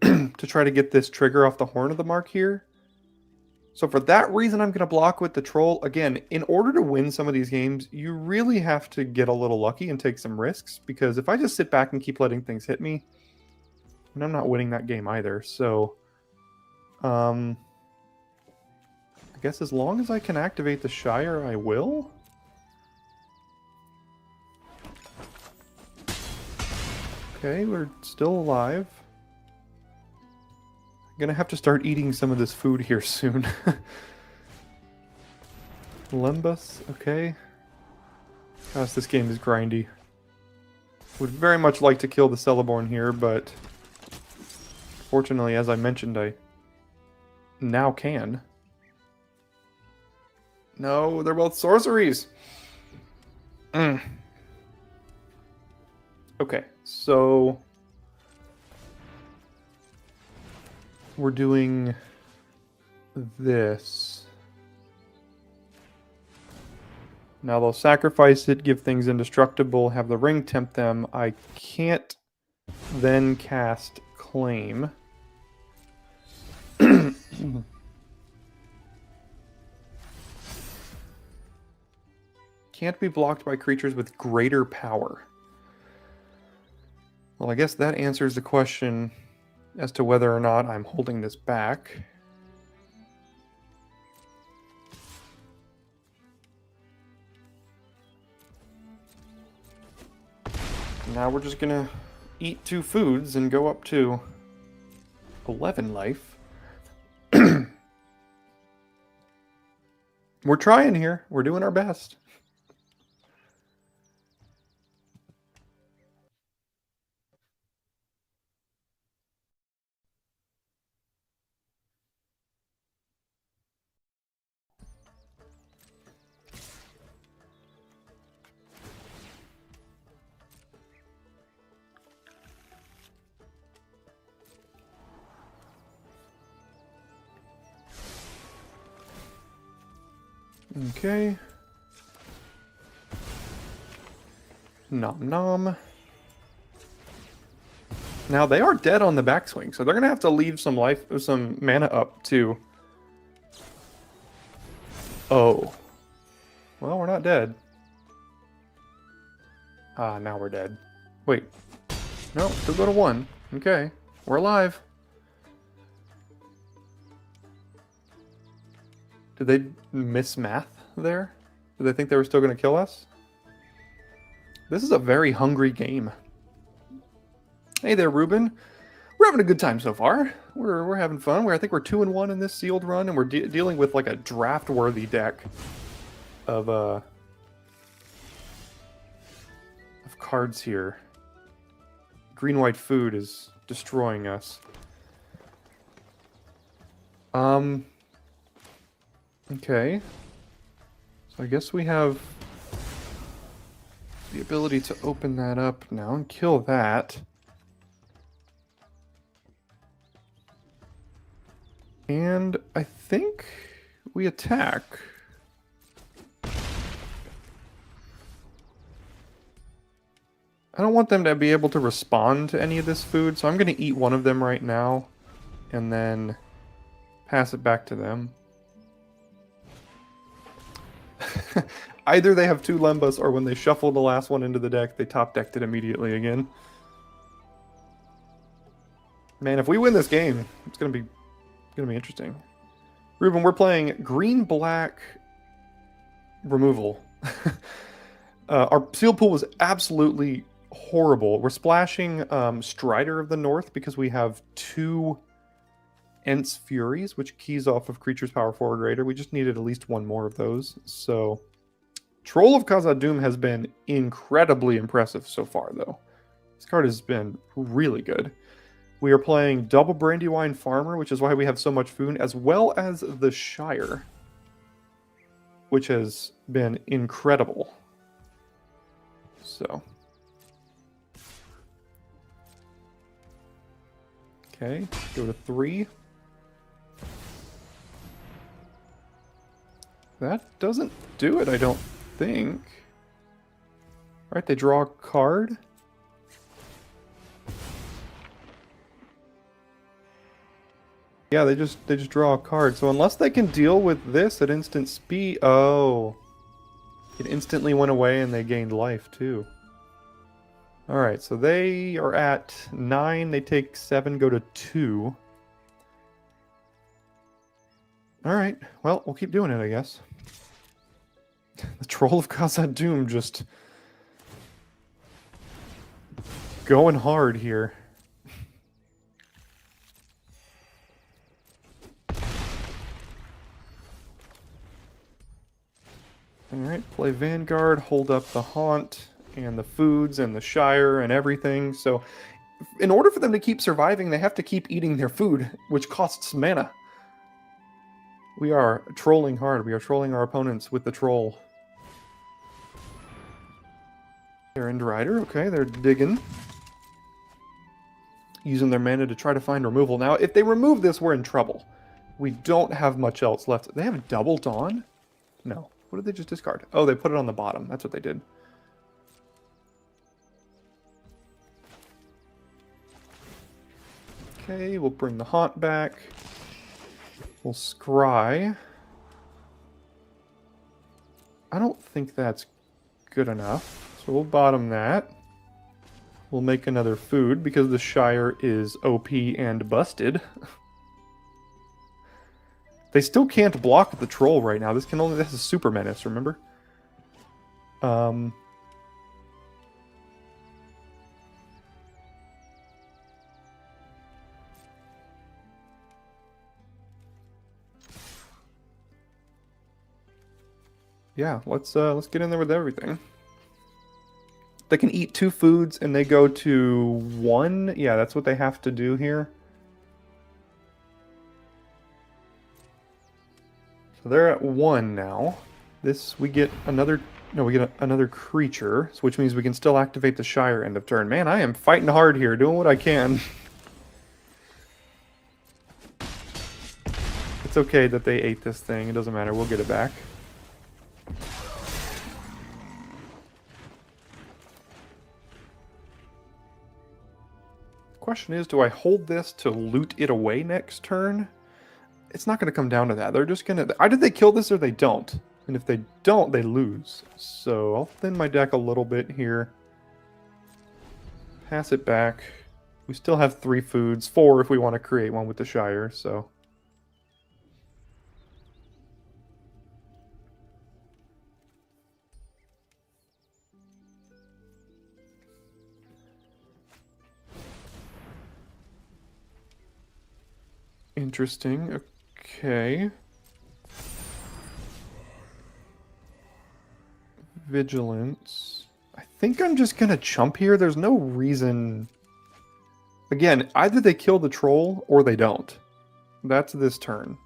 to try to get this trigger off the Horn of the Mark here. So for that reason, I'm going to block with the Troll. Again, in order to win some of these games, you really have to get a little lucky and take some risks. Because if I just sit back and keep letting things hit me, and I'm not winning that game either. So, I guess as long as I can activate the Shire, I will. Okay, we're still alive. I'm gonna have to start eating some of this food here soon. Lembas, okay. Gosh, this game is grindy. Would very much like to kill the Celeborn here, but fortunately, as I mentioned, I now can. No, they're both sorceries! Okay, so we're doing this. Now they'll sacrifice it, give things indestructible, have the ring tempt them. I can't then cast Claim. Can't be blocked by creatures with greater power. Well, I guess that answers the question as to whether or not I'm holding this back. Now we're just gonna eat 2 foods and go up to 11 life. We're trying here. We're doing our best. Okay. Nom nom. Now they are dead on the backswing, so they're gonna have to leave some mana up too. Oh. Well, we're not dead. Ah, now we're dead. Wait. No, still go to 1. Okay. We're alive. Did they miss math there? Did they think they were still going to kill us? This is a very hungry game. Hey there, Ruben. We're having a good time so far. We're having fun. I think we're 2-1 in this sealed run, and we're dealing with like a draft-worthy deck of cards here. Green-white food is destroying us. Okay. So I guess we have the ability to open that up now and kill that. And I think we attack. I don't want them to be able to respond to any of this food, so I'm going to eat one of them right now and then pass it back to them. Either they have 2 Lembas, or when they shuffle the last one into the deck, they top decked it immediately again. Man, if we win this game, it's gonna be interesting. Ruben, we're playing green-black removal. Our sealed pool was absolutely horrible. We're splashing Strider of the North because we have 2 Ent's Furies, which keys off of creatures power 4 or greater. We just needed at least 1 more of those. So Troll of Khazad-dûm has been incredibly impressive so far, though. This card has been really good. We are playing double Brandywine Farmer, which is why we have so much food, as well as the Shire, which has been incredible. So. Okay, go to 3. That doesn't do it, I don't think. Alright, they draw a card. Yeah, they just draw a card. So unless they can deal with this at instant speed... Oh. It instantly went away and they gained life too. Alright, so they are at 9. They take 7, go to 2. Alright, well, we'll keep doing it, I guess. The Troll of Khazad-dûm just going hard here. Alright, play Vanguard, hold up the Haunt, and the foods, and the Shire, and everything. So, in order for them to keep surviving, they have to keep eating their food, which costs mana. We are trolling hard. We are trolling our opponents with the troll. Errand Rider, okay, they're digging. Using their mana to try to find removal. Now, if they remove this, we're in trouble. We don't have much else left. They have Double Dawn? No. What did they just discard? Oh, they put it on the bottom. That's what they did. Okay, we'll bring the Haunt back. We'll scry. I don't think that's good enough. So we'll bottom that. We'll make another food because the Shire is OP and busted. They still can't block the troll right now. This is super menace, remember? Yeah, let's get in there with everything. They can eat 2 foods and they go to 1. Yeah, that's what they have to do here. So they're at 1 now. We get another creature, which means we can still activate the Shire end of turn. Man, I am fighting hard here, doing what I can. It's okay that they ate this thing. It doesn't matter. We'll get it back. Question is, do I hold this to loot it away next turn? It's not going to come down to that. They're just going to... Either they kill this or they don't. And if they don't, they lose. So I'll thin my deck a little bit here. Pass it back. We still have 3 foods. 4 if we want to create one with the Shire, so... Interesting. Okay. Vigilance. I think I'm just gonna chump here. There's no reason... Again, either they kill the troll or they don't. That's this turn.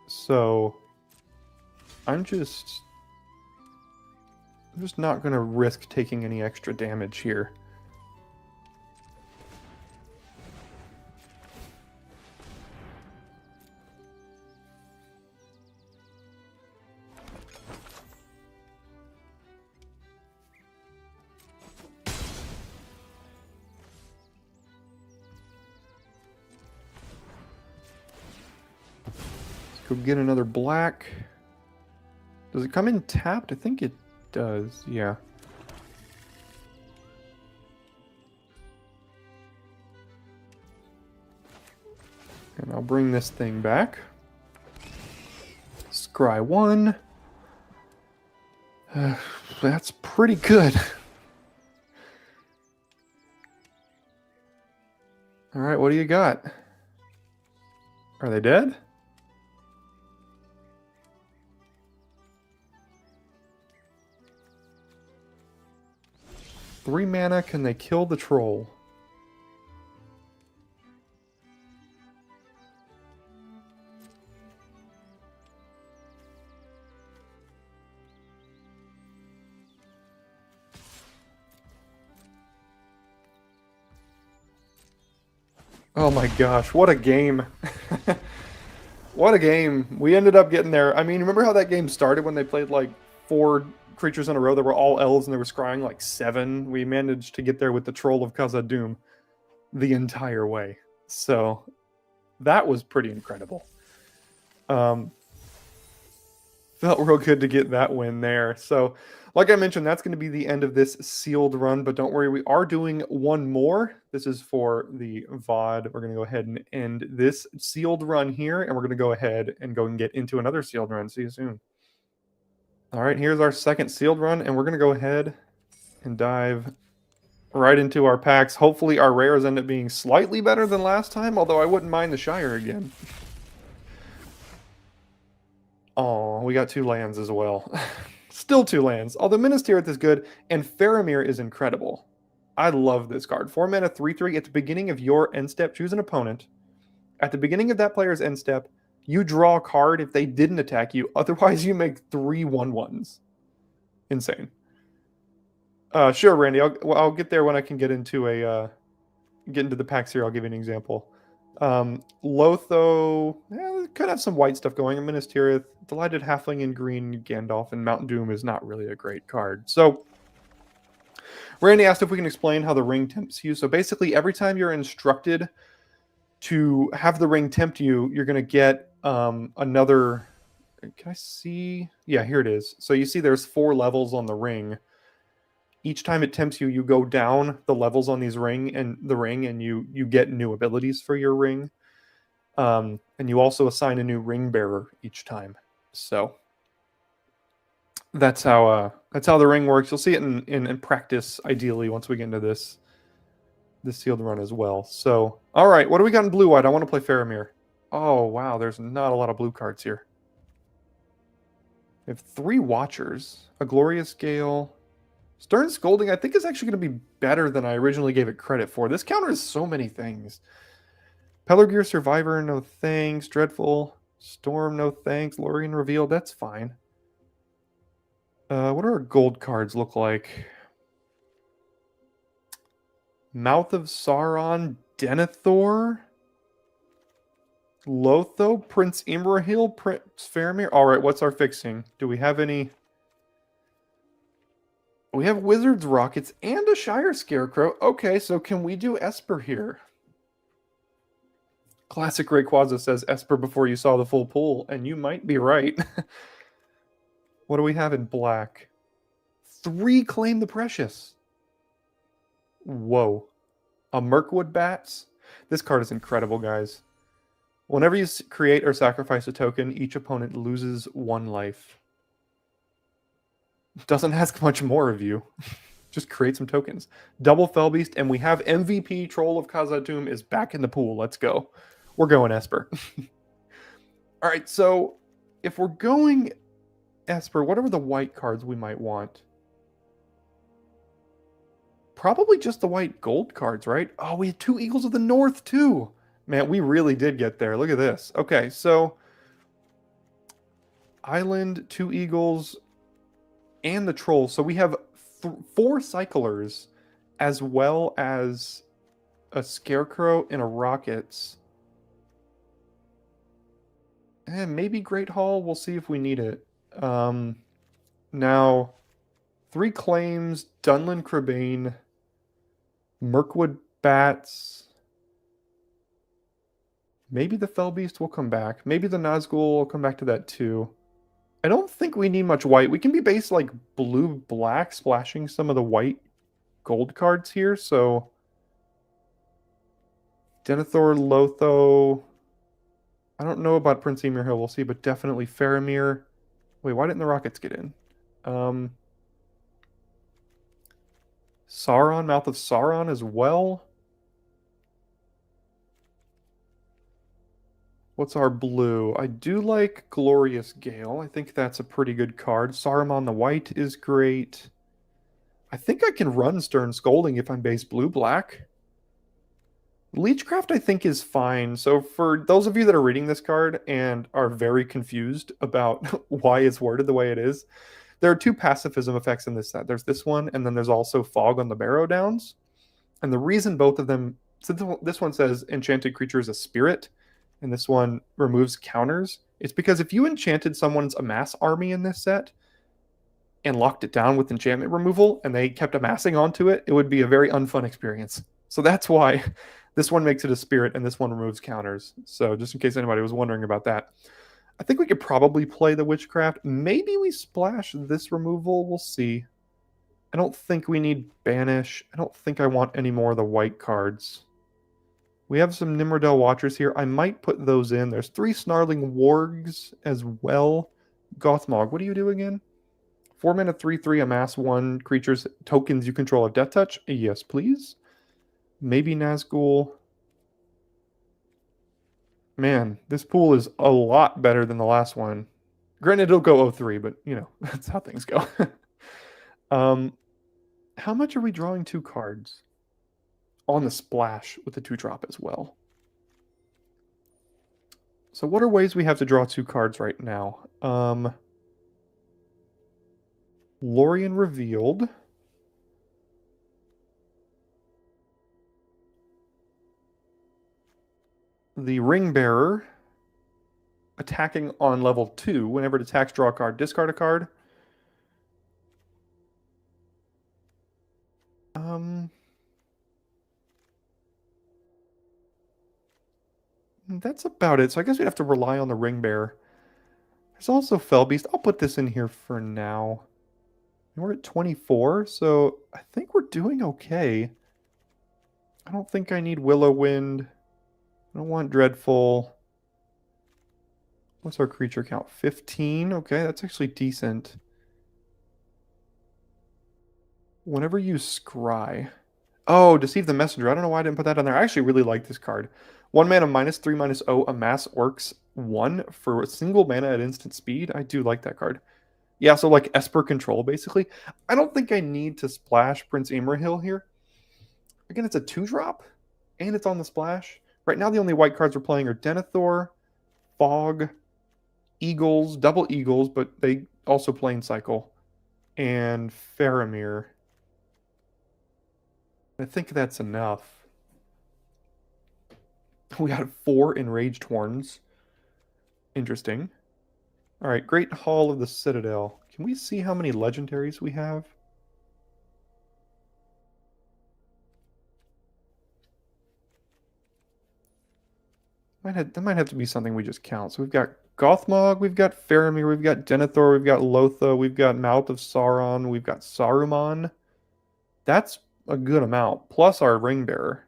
So... I'm just not gonna risk taking any extra damage here. Go get another black. Does it come in tapped? I think it does, yeah. And I'll bring this thing back. Scry 1. That's pretty good. Alright, what do you got? Are they dead? Three mana, can they kill the troll? Oh my gosh, what a game. What a game. We ended up getting there. I mean, remember how that game started when they played like 4 creatures in a row that were all elves and they were scrying like 7? We managed to get there with the Troll of Khazad-dûm the entire way. So that was pretty incredible. Felt real good to get that win there. So like I mentioned, that's going to be the end of this sealed run, but don't worry, we are doing one more. This is for the VOD. We're going to go ahead and end this sealed run here, and we're going to go ahead and get into another sealed run. See you soon. All right, here's our second sealed run, and we're going to go ahead and dive right into our packs. Hopefully our rares end up being slightly better than last time, although I wouldn't mind the Shire again. Oh, we got 2 lands as well. Still 2 lands. Although Minas Tirith is good, and Faramir is incredible. I love this card. 4 mana, 3/3. At the beginning of your end step, choose an opponent. At the beginning of that player's end step, you draw a card if they didn't attack you. Otherwise, you make 3 1/1s. Insane. Sure, Randy. I'll get there when I can get into the packs here. I'll give you an example. Lotho could have some white stuff going. Minas Tirith, Delighted Halfling in green, Gandalf, and Mount Doom is not really a great card. So, Randy asked if we can explain how the ring tempts you. So basically, every time you're instructed to have the ring tempt you, you're going to get another... Can I see? Yeah, here it is. So you see there's 4 levels on the ring. Each time it tempts you, you go down the levels on these ring, and you get new abilities for your ring. And you also assign a new ring bearer each time. So that's how the ring works. You'll see it in practice, ideally, once we get into this sealed run as well. So, all right, what do we got in blue-white? I want to play Faramir. Oh, wow, there's not a lot of blue cards here. We have 3 Watchers, a Glorious Gale. Stern Scolding, I think, is actually going to be better than I originally gave it credit for. This counters so many things. Pelargir Survivor, no thanks. Dreadful Storm, no thanks. Lorien Revealed, that's fine. What do our gold cards look like? Mouth of Sauron, Denethor, Lotho, Prince Imrahil, Prince Faramir. All right, what's our fixing? Do we have any... We have Wizard's Rockets and a Shire Scarecrow. Okay, so can we do Esper here? Classic Rayquaza says Esper before you saw the full pool, and you might be right. What do we have in black? 3 Claim the Precious. Whoa. A Mirkwood Bats. This card is incredible, guys. Whenever you create or sacrifice a token, each opponent loses 1 life. Doesn't ask much more of you. Just create some tokens. Double Fellbeast, and we have MVP Troll of Khazad-dûm is back in the pool. Let's go. We're going Esper. All right, so if we're going Esper, what are the white cards we might want? Probably just the white gold cards, right? Oh, we had 2 Eagles of the North, too. Man, we really did get there. Look at this. Okay, so Island, 2 Eagles, and the Troll. So we have 4 Cyclers, as well as a Scarecrow and a Rockets. And maybe Great Hall. We'll see if we need it. Now, 3 Claims, Dunlin Crabane, Mirkwood Bats. Maybe the Fellbeast will come back. Maybe the Nazgul will come back to that too. I don't think we need much white. We can be based like blue-black, splashing some of the white gold cards here. So Denethor, Lotho. I don't know about Prince Imrahil, we'll see, but definitely Faramir. Wait, why didn't the Rockets get in? Sauron, Mouth of Sauron as well. What's our blue? I do like Glorious Gale. I think that's a pretty good card. Saruman the White is great. I think I can run Stern Scolding if I'm base blue-black. Leechcraft, I think, is fine. So for those of you that are reading this card and are very confused about why it's worded the way it is, there are 2 pacifism effects in this set. There's this one, and then there's also Fog on the Barrow Downs. And the reason both of them... So this one says Enchanted Creature is a Spirit, and this one removes counters. It's because if you enchanted someone's Amass army in this set and locked it down with enchantment removal, and they kept amassing onto it, it would be a very unfun experience. So that's why this one makes it a Spirit, and this one removes counters. So just in case anybody was wondering about that. I think we could probably play the Witchcraft. Maybe we splash this removal. We'll see. I don't think we need Banish. I don't think I want any more of the white cards. We have some Nimrodel Watchers here. I might put those in. There's 3 Snarling Wargs as well. Gothmog, what do you do again? 4 mana, 3/3, amass 1 creatures, tokens you control of Death Touch. Yes, please. Maybe Nazgul. Man, this pool is a lot better than the last one. Granted, it'll go 0-3, but, you know, that's how things go. How much are we drawing 2 cards? On the splash with the 2-drop as well. So what are ways we have to draw 2 cards right now? Lorien Revealed. The Ring Bearer. Attacking on level 2. Whenever it attacks, draw a card, discard a card. That's about it. So I guess we'd have to rely on the Ring Bearer. There's also Fell Beast. I'll put this in here for now. We're at 24, so I think we're doing okay. I don't think I need Willow Wind. I don't want Dreadful. What's our creature count? 15? Okay, that's actually decent. Whenever you scry. Oh, Deceive the Messenger. I don't know why I didn't put that on there. I actually really like this card. 1 mana, -3/-0, amass orcs 1 for a single mana at instant speed. I do like that card. Yeah, so like Esper control, basically. I don't think I need to splash Prince Imrahil here. Again, it's a 2-drop, and it's on the splash. Right now, the only white cards we're playing are Denethor, Fog, Eagles, double Eagles, but they also plane cycle, and Faramir. I think that's enough. We got 4 Enraged Horns. Interesting. All right, Great Hall of the Citadel. Can we see how many legendaries we have? That might have to be something we just count. So we've got Gothmog, we've got Faramir, we've got Denethor, we've got Lotha, we've got Mouth of Sauron, we've got Saruman. That's a good amount, plus our Ringbearer.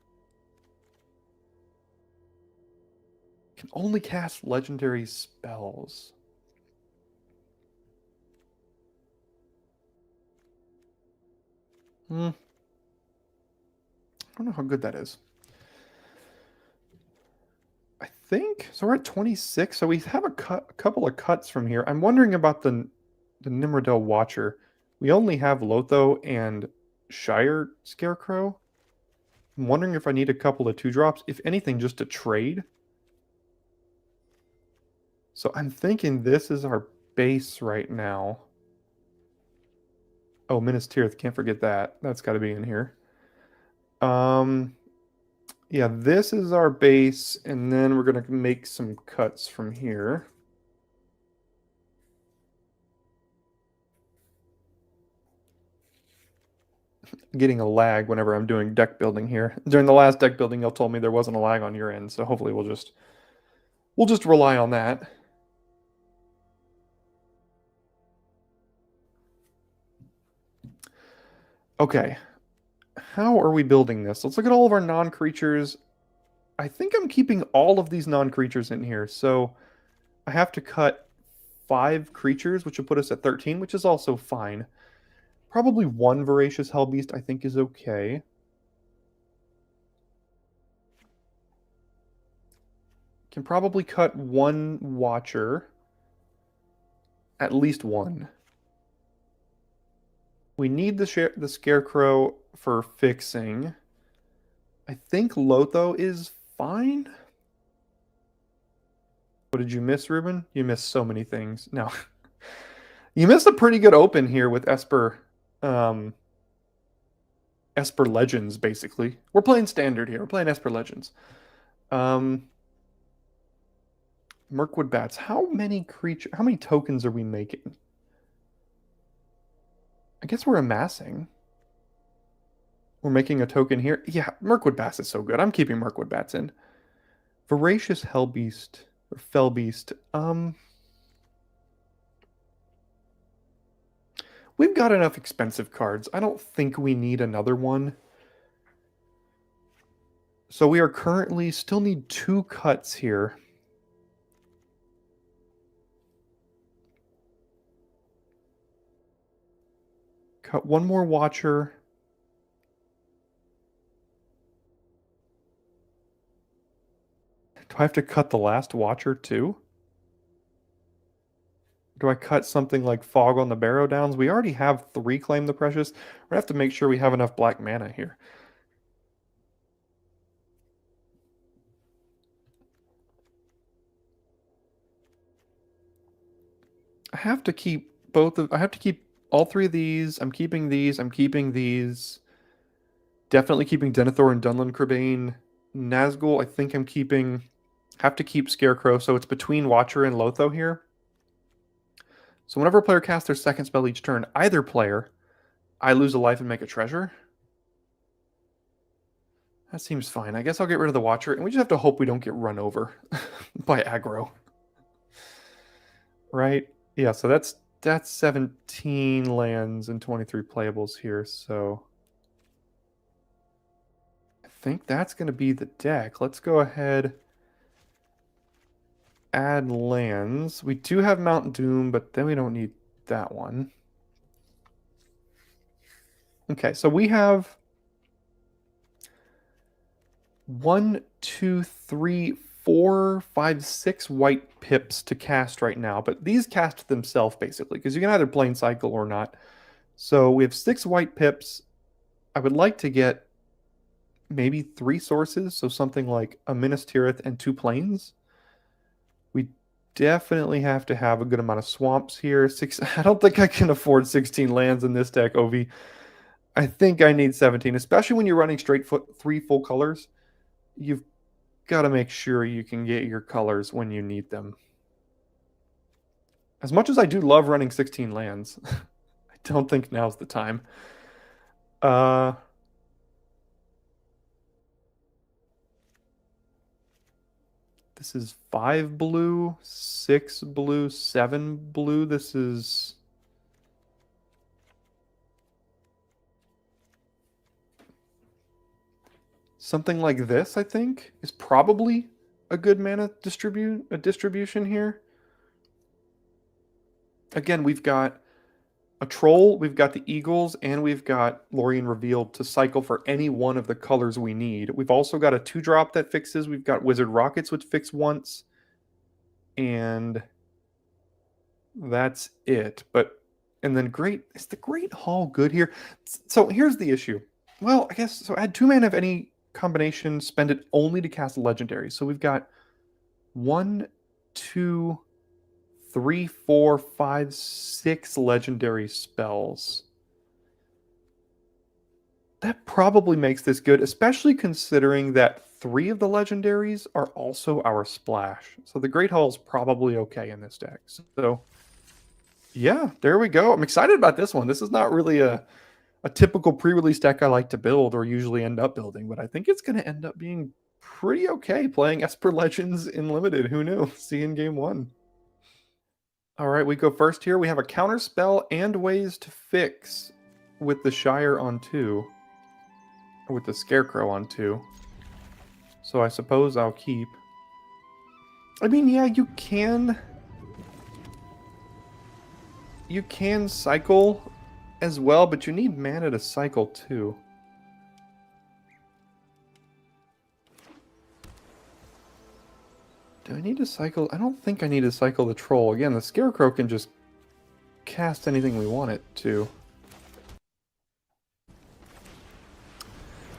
Can only cast legendary spells. I don't know how good that is. I think so. We're at 26, so we have a couple of cuts from here. I'm wondering about the Nimrodel Watcher. We only have Lotho and Shire Scarecrow. I'm wondering if I need a couple of 2-drops, if anything, just to trade. So I'm thinking this is our base right now. Oh, Minas Tirith, can't forget that. That's got to be in here. Yeah, this is our base, and then we're going to make some cuts from here. Getting a lag whenever I'm doing deck building here. During the last deck building, y'all told me there wasn't a lag on your end, so hopefully we'll just rely on that. Okay. How are we building this? Let's look at all of our non-creatures. I think I'm keeping all of these non-creatures in here, so I have to cut 5 creatures, which will put us at 13, which is also fine. Probably 1 Voracious Hellbeast I think is okay. Can probably cut 1 Watcher. At least 1. We need the Scarecrow for fixing. I think Lotho is fine. What did you miss, Ruben? You missed so many things. No. You missed a pretty good open here with Esper. Esper Legends, basically. We're playing standard here. We're playing Esper Legends. Mirkwood Bats. How many tokens are we making? I guess we're amassing. We're making a token here. Yeah, Mirkwood Bats is so good. I'm keeping Mirkwood Bats in. Voracious Hellbeast or Fellbeast. We've got enough expensive cards. I don't think we need another one. So we are currently still need 2 cuts here. Cut one more Watcher. Do I have to cut the last Watcher too? Do I cut something like Fog on the Barrow Downs? We already have 3 Claim the Precious. We're going to have to make sure we have enough black mana here. I have to keep I have to keep all 3 of these. I'm keeping these. I'm keeping these. Definitely keeping Denethor and Dunland Crebain. Nazgul, I think I'm keeping. Have to keep Scarecrow, so it's between Watcher and Lotho here. So whenever a player casts their second spell each turn, either player, I lose a life and make a treasure. That seems fine. I guess I'll get rid of the Watcher, and we just have to hope we don't get run over by aggro. Right? Yeah, so that's 17 lands and 23 playables here, so I think that's going to be the deck. Let's go ahead, add lands. We do have Mount Doom, but then we don't need that one. Okay, so we have 1, 2, 3, 4, 5, 6 white pips to cast right now, but these cast themselves basically, because you can either Plane Cycle or not. So we have 6 white pips. I would like to get maybe 3 sources, so something like a Minas Tirith and 2 planes. We definitely have to have a good amount of swamps here. I don't think I can afford 16 lands in this deck, Ovi. I think I need 17, especially when you're running straight 3 full colors. You've got to make sure you can get your colors when you need them. As much as I do love running 16 lands, I don't think now's the time. This is 5 blue, 6 blue, 7 blue. This is... something like this, I think, is probably a good mana distribution here. Again, we've got a Troll, we've got the Eagles, and we've got Lorien Revealed to cycle for any one of the colors we need. We've also got a 2-drop that fixes. We've got Wizard Rockets, which fix once. And that's it. And then is the Great Hall good here? So here's the issue. Well, I guess, so add 2 mana of any combination, spend it only to cast legendaries. So we've got 1, 2, 3, 4, 5, 6 legendary spells. That probably makes this good, especially considering that 3 of the legendaries are also our splash. So the Great Hall is probably okay in this deck. So yeah, there we go. I'm excited about this one. This is not really a typical pre-release deck I like to build or usually end up building, but I think it's going to end up being pretty okay playing Esper Legends in Limited. Who knew? See you in game 1. All right, we go first here. We have a counter spell and ways to fix with the Shire on 2. Or with the Scarecrow on 2. So I suppose I'll keep. I mean, yeah, you can cycle as well, but you need mana to cycle too. Do I need to cycle? I don't think I need to cycle the Troll. Again, the Scarecrow can just cast anything we want it to.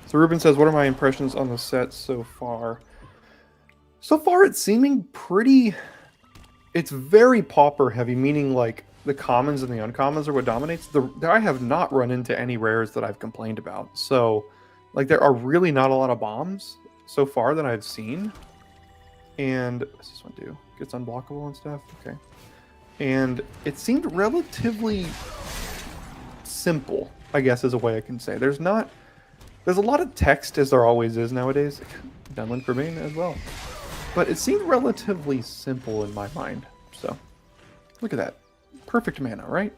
So Ruben says, what are my impressions on the set so far? So far, it's seeming pretty... It's very pauper heavy, meaning like the commons and the uncommons are what dominates. I have not run into any rares that I've complained about. So, like, there are really not a lot of bombs so far that I've seen. And what's this one do? Gets unblockable and stuff? Okay. And it seemed relatively simple, I guess is a way I can say. There's a lot of text, as there always is nowadays. Dunland Crebain as well. But it seemed relatively simple in my mind. So, look at that. Perfect mana, right?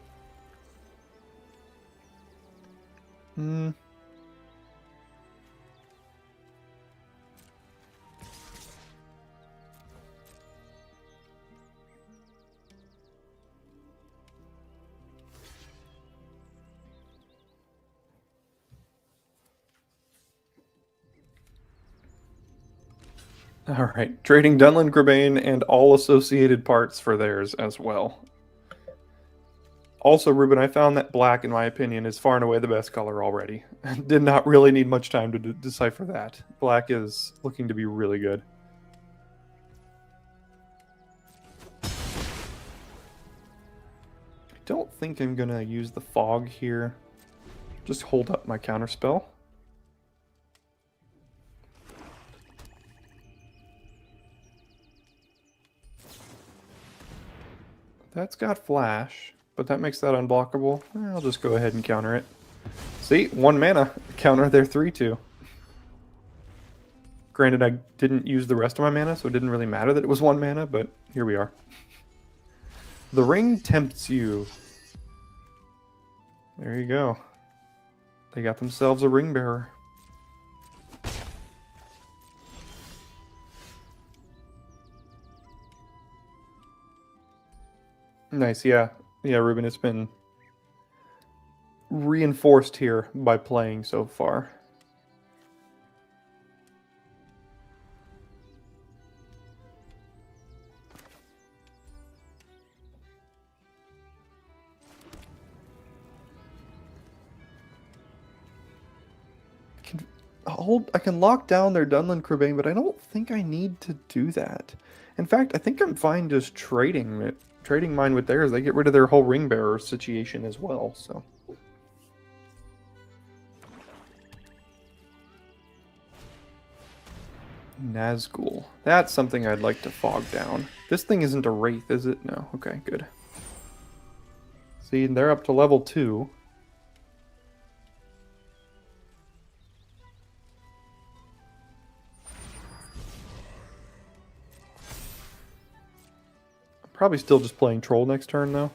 All right, trading Dunland Grebane and all associated parts for theirs as well. Also, Ruben, I found that black, in my opinion, is far and away the best color already. Did not really need much time to decipher that. Black is looking to be really good. I don't think I'm going to use the fog here. Just hold up my counterspell. That's got flash, but that makes that unblockable. I'll just go ahead and counter it. See, 1 mana. Counter their 3/2. Granted, I didn't use the rest of my mana, so it didn't really matter that it was 1 mana, but here we are. The ring tempts you. There you go. They got themselves a ring bearer. Nice, yeah. Yeah, Ruben, it's been reinforced here by playing so far. I can lock down their Dunland Grebane, but I don't think I need to do that. In fact, I think I'm fine just trading it. Trading mine with theirs. They get rid of their whole ring bearer situation as well, so. Nazgul. That's something I'd like to fog down. This thing isn't a wraith, is it? No. Okay, good. See, they're up to level 2. Probably still just playing Troll next turn, though.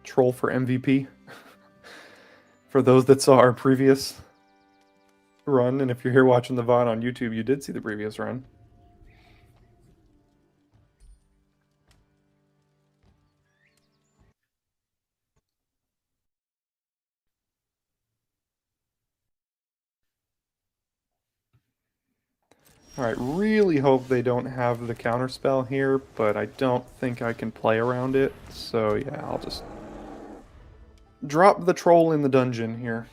Troll for MVP. For those that saw our previous run, and if you're here watching the VOD on YouTube, you did see the previous run. Alright, really hope they don't have the counterspell here, but I don't think I can play around it, so yeah, I'll just drop the troll in the dungeon here.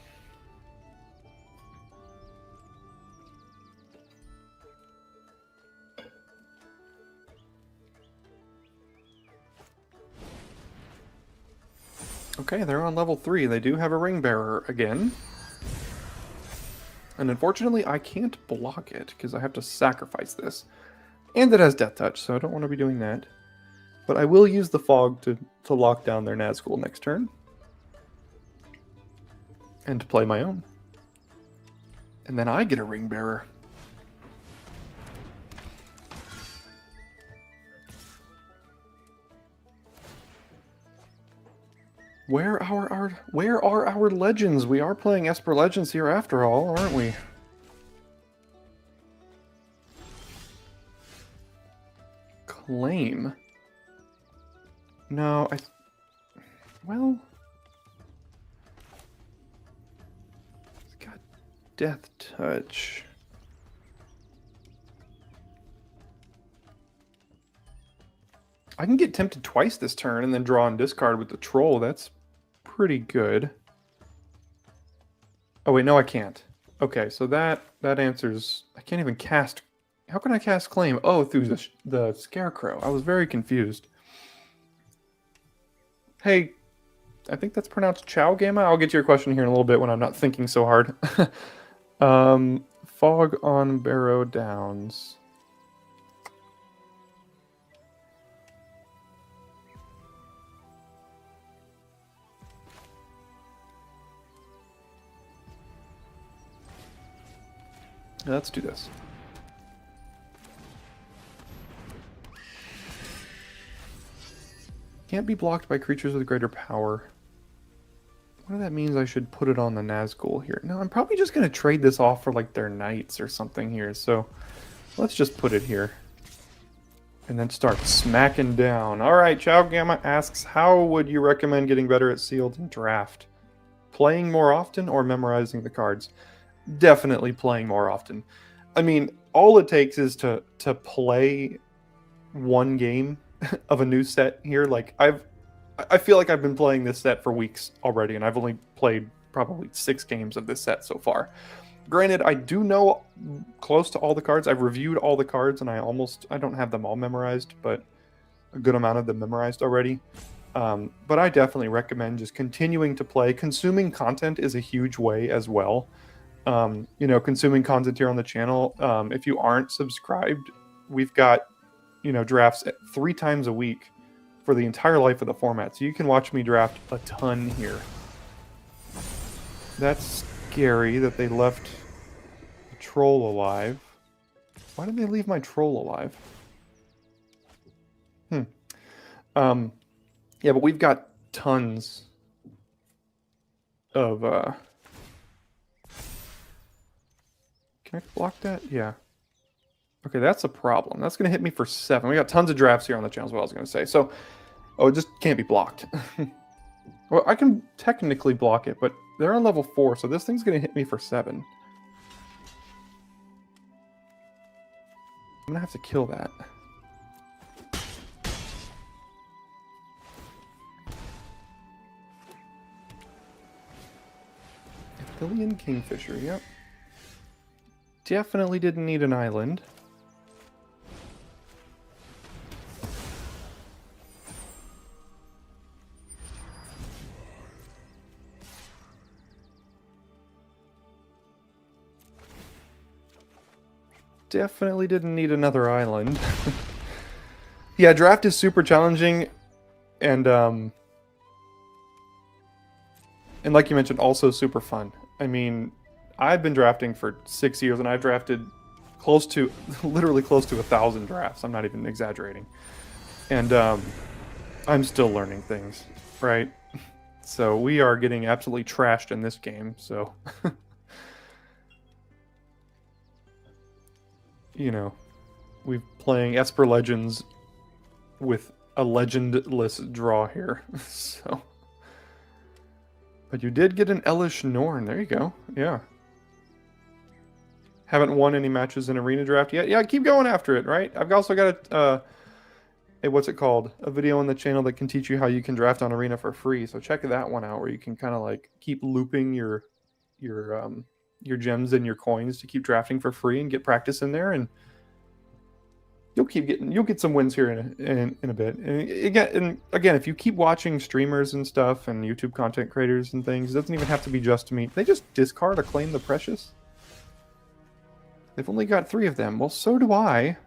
Okay, they're on level 3. They do have a ring bearer again. And unfortunately, I can't block it because I have to sacrifice this. And it has Death Touch, so I don't want to be doing that. But I will use the fog to lock down their Nazgul next turn. And to play my own. And then I get a ring bearer. Where are our legends? We are playing Esper Legends here after all, aren't we? Claim. No, well, it's got Death Touch. I can get tempted twice this turn and then draw and discard with the troll. That's pretty good. Oh wait, no I can't. Okay, so that answers... I can't even cast... How can I cast Claim? Oh, through the Scarecrow. I was very confused. Hey, I think that's pronounced Chow Gamma. I'll get to your question here in a little bit when I'm not thinking so hard. Fog on Barrow Downs. Let's do this. Can't be blocked by creatures with greater power. What that means I should put it on the Nazgul here. No, I'm probably just going to trade this off for like their knights or something here. So let's just put it here. and then start smacking down. All right, Chow Gamma asks, how would you recommend getting better at sealed and draft? Playing more often or memorizing the cards? Definitely playing more often. I mean, all it takes is to play one game of a new set here. Like I feel like I've been playing this set for weeks already, and I've only played probably 6 games of this set so far. Granted, I do know close to all the cards. I've reviewed all the cards, and I don't have them all memorized, but a good amount of them memorized already. But I definitely recommend just continuing to play. Consuming content is a huge way as well. Consuming content here on the channel. If you aren't subscribed, we've got, drafts 3 times a week for the entire life of the format. So you can watch me draft a ton here. That's scary that they left the troll alive. Why did they leave my troll alive? Yeah, but we've got tons of, Can I block that? Yeah. Okay, that's a problem. That's going to hit me for 7. We got tons of drafts here on the channel is what I was going to say. So, it just can't be blocked. Well, I can technically block it, but they're on level 4, so this thing's going to hit me for 7. I'm going to have to kill that. Aphelion Kingfisher, yep. Definitely didn't need an island. Definitely didn't need another island. Yeah, draft is super challenging, and like you mentioned, also super fun. I mean, I've been drafting for 6 years, and I've drafted literally close to 1,000 drafts. I'm not even exaggerating. And I'm still learning things, right? So we are getting absolutely trashed in this game, so... we're playing Esper Legends with a legendless draw here, so... But you did get an Elish Norn. There you go. Yeah. Haven't won any matches in Arena Draft yet. Yeah, keep going after it, right? I've also got what's it called? A video on the channel that can teach you how you can draft on Arena for free. So check that one out, where you can kind of like keep looping your gems and your coins to keep drafting for free and get practice in there, and you'll get some wins here in a bit. And again, if you keep watching streamers and stuff and YouTube content creators and things, it doesn't even have to be just me. They just discard Acclaim the Precious. They've only got 3 of them. Well, so do I.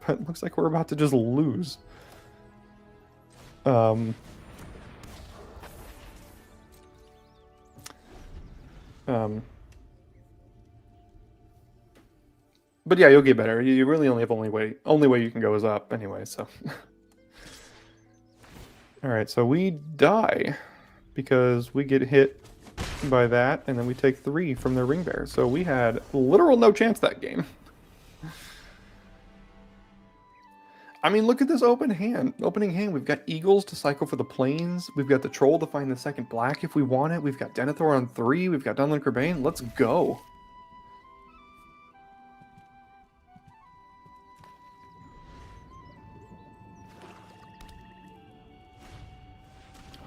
But it looks like we're about to just lose. But yeah, you'll get better. You really only have only way you can go is up anyway, so. Alright, so we die because we get hit by that, and then we take 3 from their ring bear. So we had literal no chance that game. I mean, look at this opening hand. We've got Eagles to cycle for the Plains. We've got the Troll to find the second black if we want it. We've got Denethor on 3. We've got Dunlin Kerbane. Let's go.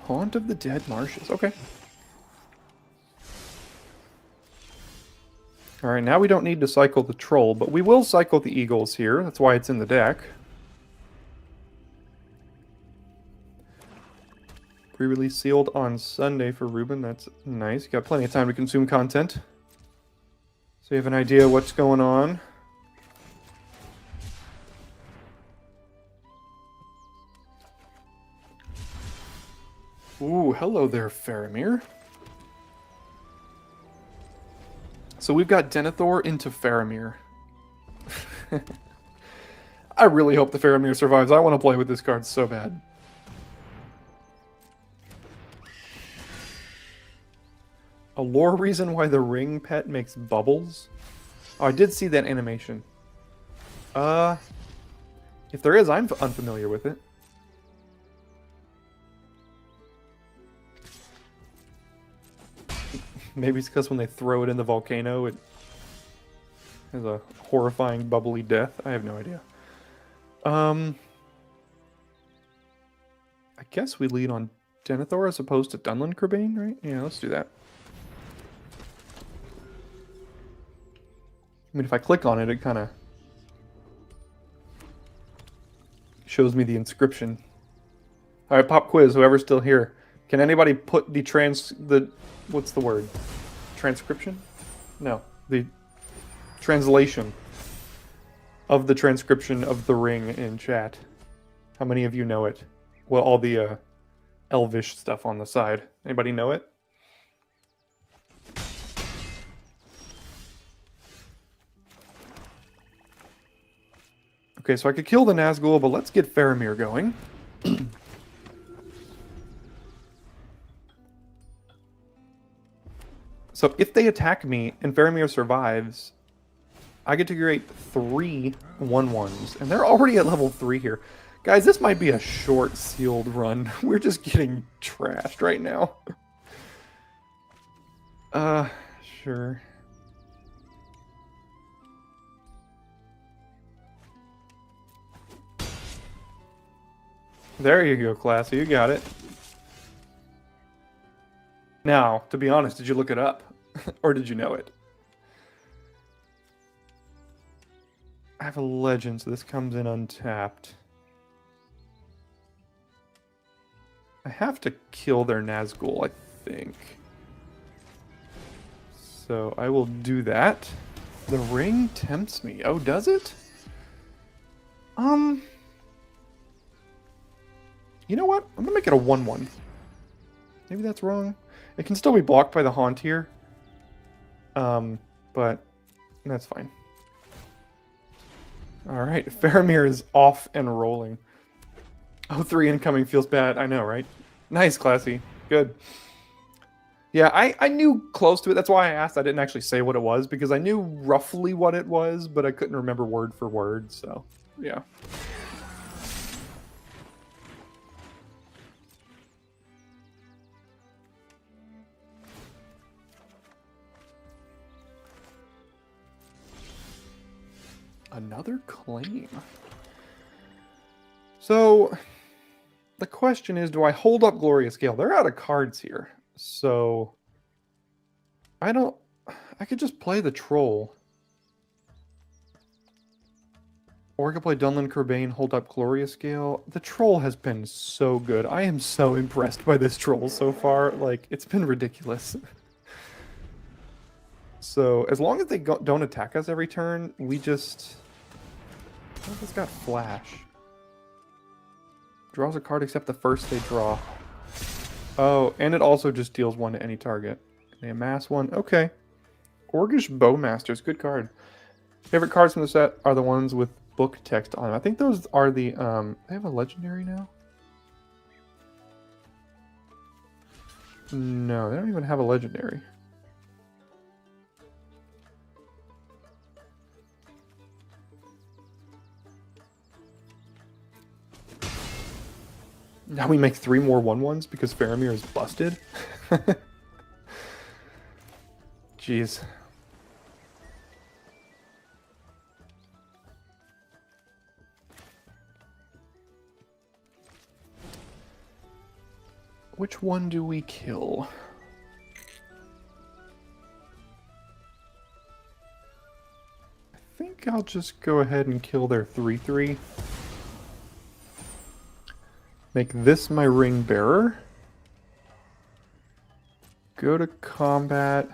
Haunt of the Dead Marshes. Okay. Alright, now we don't need to cycle the Troll, but we will cycle the Eagles here. That's why it's in the deck. Pre-release sealed on Sunday for Ruben. That's nice. You got plenty of time to consume content. So you have an idea what's going on. Ooh, hello there, Faramir. So we've got Denethor into Faramir. I really hope the Faramir survives. I want to play with this card so bad. A lore reason why the ring pet makes bubbles? Oh, I did see that animation. If there is, I'm unfamiliar with it. Maybe it's because when they throw it in the volcano, it has a horrifying bubbly death. I have no idea. I guess we lead on Denethor as opposed to Dunland Crebain, right? Yeah, let's do that. I mean, if I click on it, it kind of shows me the inscription. All right, pop quiz. Whoever's still here, can anybody put the what's the word? Transcription? No, the translation of the transcription of the ring in chat. How many of you know it? Well, all the Elvish stuff on the side. Anybody know it? Okay, so I could kill the Nazgul, but let's get Faramir going. So if they attack me and Faramir survives, I get to create 3 1/1s. And they're already at level 3 here. Guys, this might be a short sealed run. We're just getting trashed right now. Sure. There you go, Classy. You got it. Now, to be honest, did you look it up? Or did you know it? I have a legend, so this comes in untapped. I have to kill their Nazgul, I think. So I will do that. The ring tempts me. Oh, does it? You know what? I'm gonna make it a 1/1. Maybe that's wrong. It can still be blocked by the Haunt here. But that's fine. Alright, Faramir is off and rolling. Oh, 3 incoming feels bad. I know, right? Nice, Classy. Good. Yeah, I knew close to it. That's why I asked. I didn't actually say what it was, because I knew roughly what it was, but I couldn't remember word for word, so yeah. Another claim. So the question is, do I hold up Glorious Gale? They're out of cards here. So I could just play the Troll. Or I could play Dunland Crebain, hold up Glorious Gale. The Troll has been so good. I am so impressed by this Troll so far. Like, it's been ridiculous. So as long as they don't attack us every turn, we just... Oh, it's got Flash. Draws a card except the first they draw. Oh, and it also just deals 1 to any target. They amass 1. Okay. Orgish Bowmasters. Good card. Favorite cards from the set are the ones with book text on them. I think those are the... they have a legendary now? No, they don't even have a legendary. Now we make 3 more 1/1s because Faramir is busted? Jeez. Which one do we kill? I think I'll just go ahead and kill their 3/3. Make this my ring bearer. Go to combat.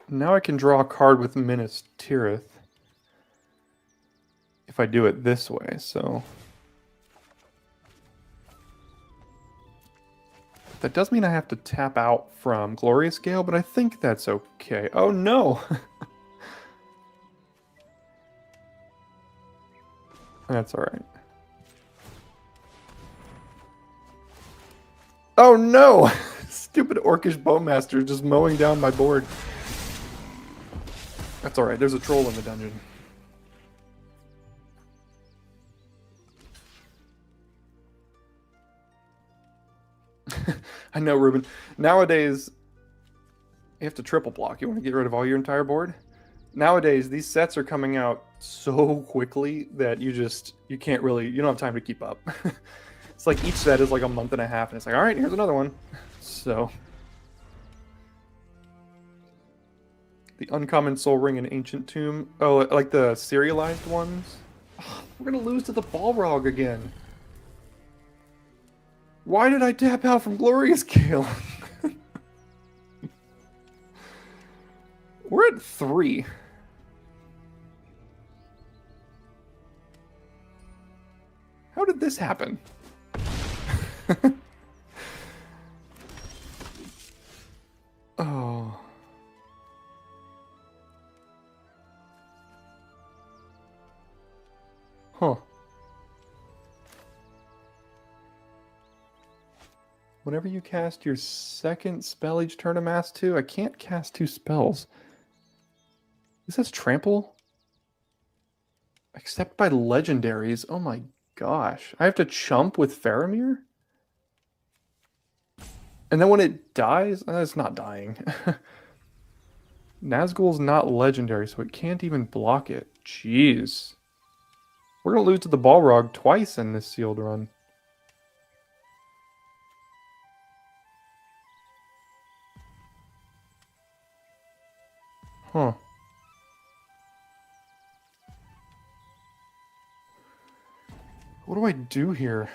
Now I can draw a card with Minas Tirith. If I do it this way, so... That does mean I have to tap out from Glorious Gale, but I think that's okay. Oh no! That's alright. Oh no! Stupid Orcish Bowmaster just mowing down my board. That's alright, there's a troll in the dungeon. I know, Ruben. Nowadays, you have to triple block. You want to get rid of all your entire board? Nowadays, these sets are coming out so quickly that you can't really, you don't have time to keep up. It's like each set is like a month and a half, and it's like, alright, here's another one. So... The Uncommon Soul Ring and Ancient Tomb. Oh, like the serialized ones? Oh, we're gonna lose to the Balrog again. Why did I tap out from Glorious Gale? We're at 3. How did this happen? Oh. Huh. Whenever you cast your second spell each turn amass 2, I can't cast 2 spells. This says trample? Except by legendaries. Oh my gosh. I have to chump with Faramir? And then when it dies, it's not dying. Nazgul's not legendary, so it can't even block it. Jeez. We're going to lose to the Balrog twice in this sealed run. Huh. What do I do here?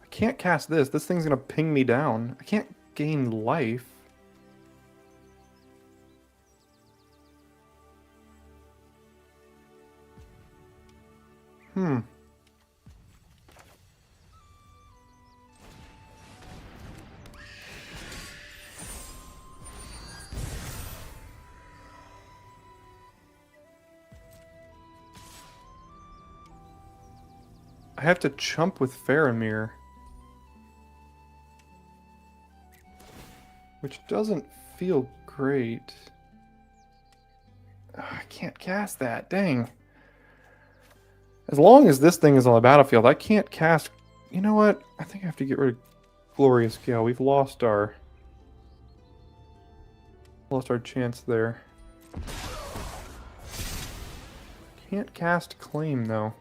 I can't cast this. This thing's gonna ping me down. I can't gain life. Hmm. I have to chump with Faramir. Which doesn't feel great. I can't cast that, dang. As long as this thing is on the battlefield, I can't cast... You know what? I think I have to get rid of Glorious Gale. We've lost our chance there. Can't cast Claim, though.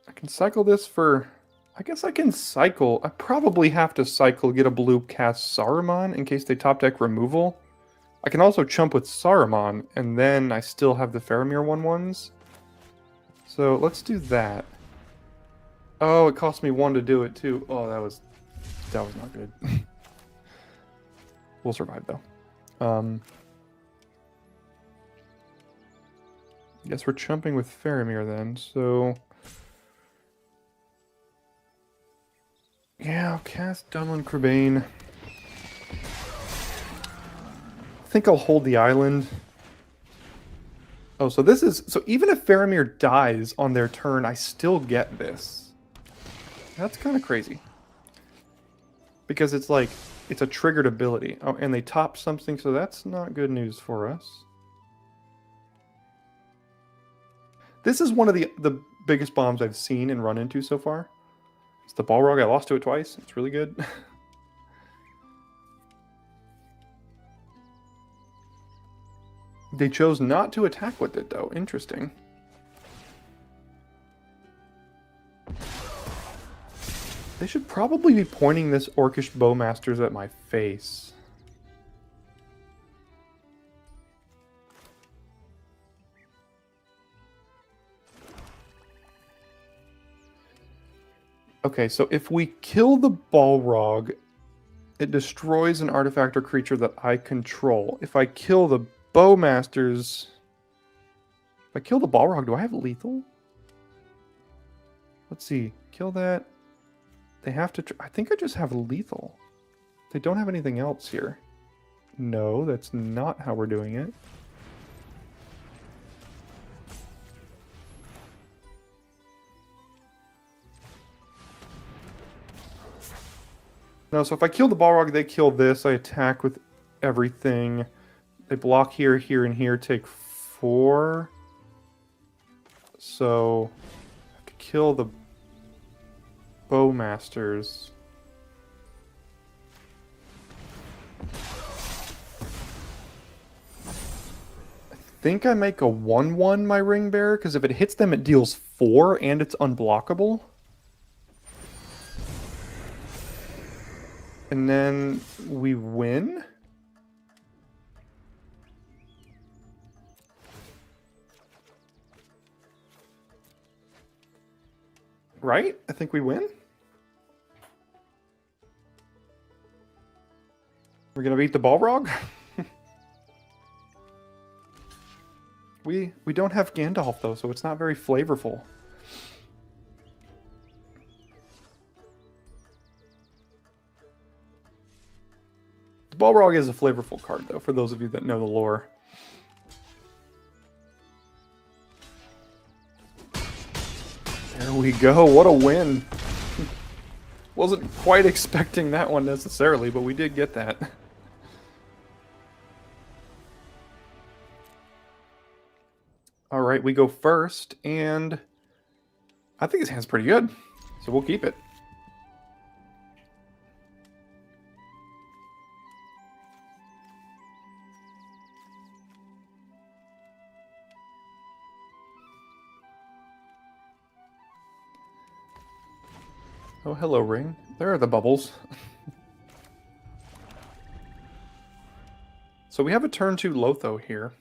I can cycle this for... I guess I can cycle. I probably have to cycle, get a blue, cast Saruman in case they top deck removal. I can also chump with Saruman, and then I still have the Faramir 1/1s. So let's do that. Oh, it cost me 1 to do it too. Oh, that was not good. We'll survive though. Guess we're chumping with Faramir then, so... Yeah, I'll cast Dunlin Crebain. I think I'll hold the island. Oh, so this is... So even if Faramir dies on their turn, I still get this. That's kind of crazy. Because it's like... It's a triggered ability. Oh, and they top something, so that's not good news for us. This is one of the biggest bombs I've seen and run into so far. It's the Balrog. I lost to it twice. It's really good. They chose not to attack with it, though. Interesting. They should probably be pointing this Orcish Bowmasters at my face. Okay, so if we kill the Balrog, it destroys an artifact or creature that I control. If I kill the Bowmasters... If I kill the Balrog, do I have lethal? Let's see. Kill that. They have to... I think I just have lethal. They don't have anything else here. No, that's not how we're doing it. No, so if I kill the Balrog, they kill this. I attack with everything. They block here, here, and here. Take 4. So I have to kill the Bowmasters. I think I make a 1/1 my Ring Bearer, because if it hits them, it deals 4 and it's unblockable. And then we win. Right? I think we win. We're gonna beat the Balrog? We don't have Gandalf though, so it's not very flavorful. The Balrog is a flavorful card though, for those of you that know the lore. There we go, what a win. Wasn't quite expecting that one necessarily, but we did get that. Alright, we go first, and I think his hand's pretty good, so we'll keep it. Oh, hello, Ring. There are the bubbles. So we have a turn 2 Lotho here.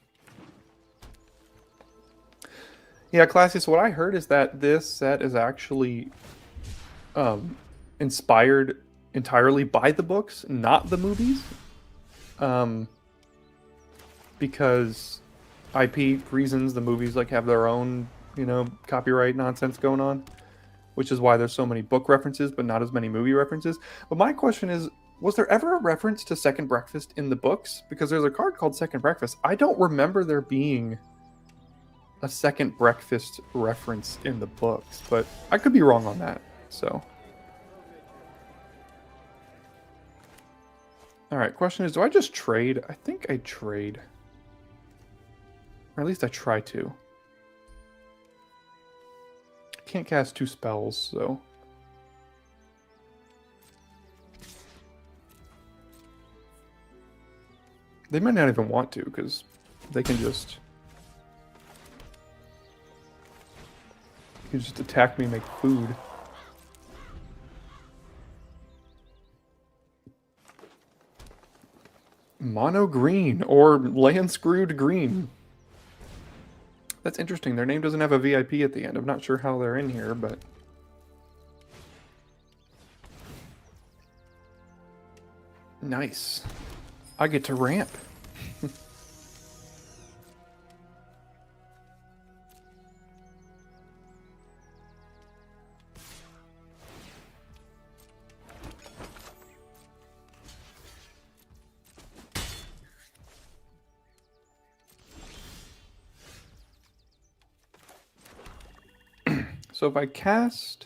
Yeah, Classy, so what I heard is that this set is actually inspired entirely by the books, not the movies. Because IP reasons, the movies like have their own, you know, copyright nonsense going on, which is why there's so many book references, but not as many movie references. But my question is, was there ever a reference to Second Breakfast in the books? Because there's a card called Second Breakfast. I don't remember there being a Second Breakfast reference in the books, but I could be wrong on that, so. Alright, question is, do I just trade? I think I trade. Or at least I try to. I can't cast 2 spells, so. They might not even want to, because they can just... You just attack me, make food. Mono green, or land screwed green. That's interesting. Their name doesn't have a VIP at the end. I'm not sure how they're in here, but... Nice. I get to ramp. So if I cast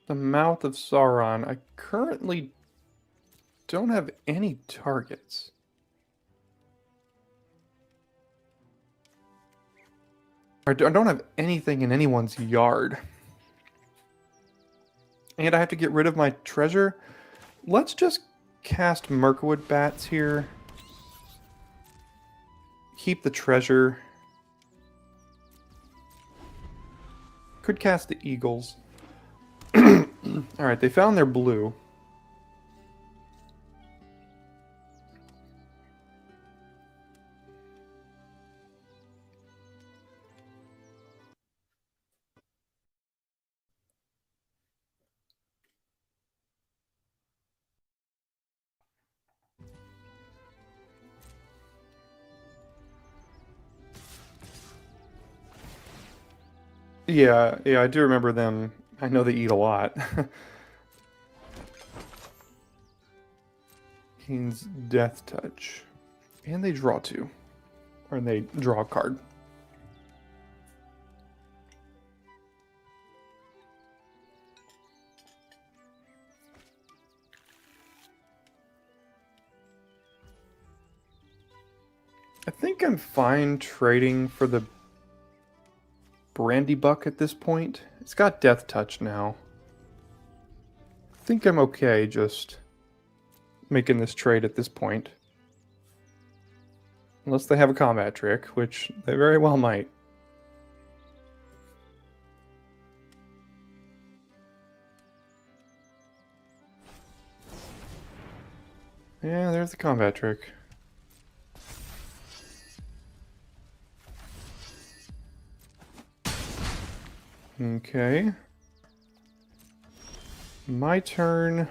the Mouth of Sauron, I currently don't have any targets. I don't have anything in anyone's yard. And I have to get rid of my treasure. Let's just cast Mirkwood Bats here. Keep the treasure. Could cast the Eagles. Alright, they found their blue. Yeah, I do remember them I know they eat a lot. Gains Death Touch. And they draw 2. Or they draw a card. I think I'm fine trading for the Brandy Buck at this point. It's got Death Touch now. I think I'm okay just making this trade at this point. Unless they have a combat trick, which they very well might. Yeah, there's the combat trick. Okay. My turn.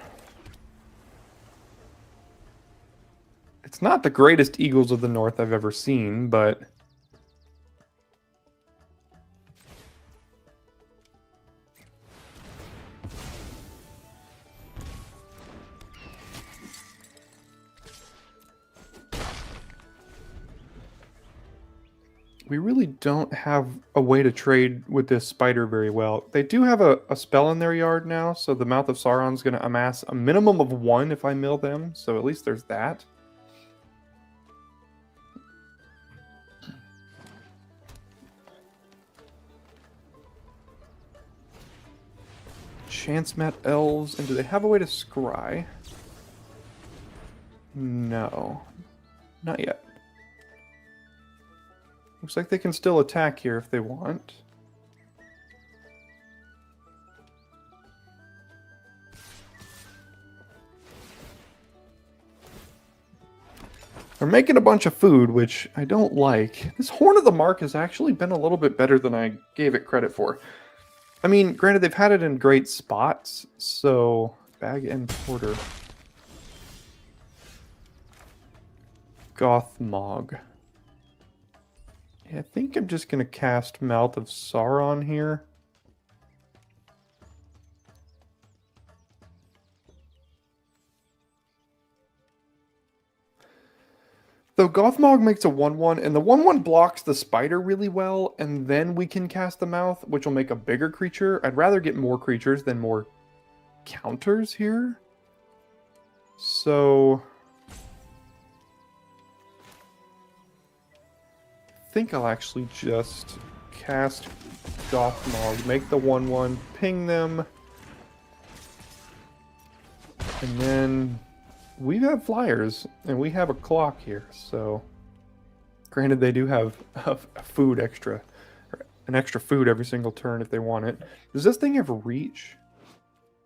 It's not the greatest Eagles of the North I've ever seen, but... we really don't have a way to trade with this spider very well. They do have a spell in their yard now, so the Mouth of Sauron's going to amass a minimum of 1 if I mill them, so at least there's that. Chance-Mat Elves, and do they have a way to scry? No. Not yet. Looks like they can still attack here if they want. They're making a bunch of food, which I don't like. This Horn of the Mark has actually been a little bit better than I gave it credit for. I mean, granted, they've had it in great spots, so... Bag and Porter. Gothmog. Yeah, I think I'm just going to cast Mouth of Sauron here. Though Gothmog makes a 1-1, and the 1-1 blocks the spider really well, and then we can cast the Mouth, which will make a bigger creature. I'd rather get more creatures than more counters here. So... I think I'll actually just cast Gothmog, make the 1-1, ping them, and then we have flyers, and we have a clock here, so granted they do have a food extra, an extra food every single turn if they want it. Does this thing have reach?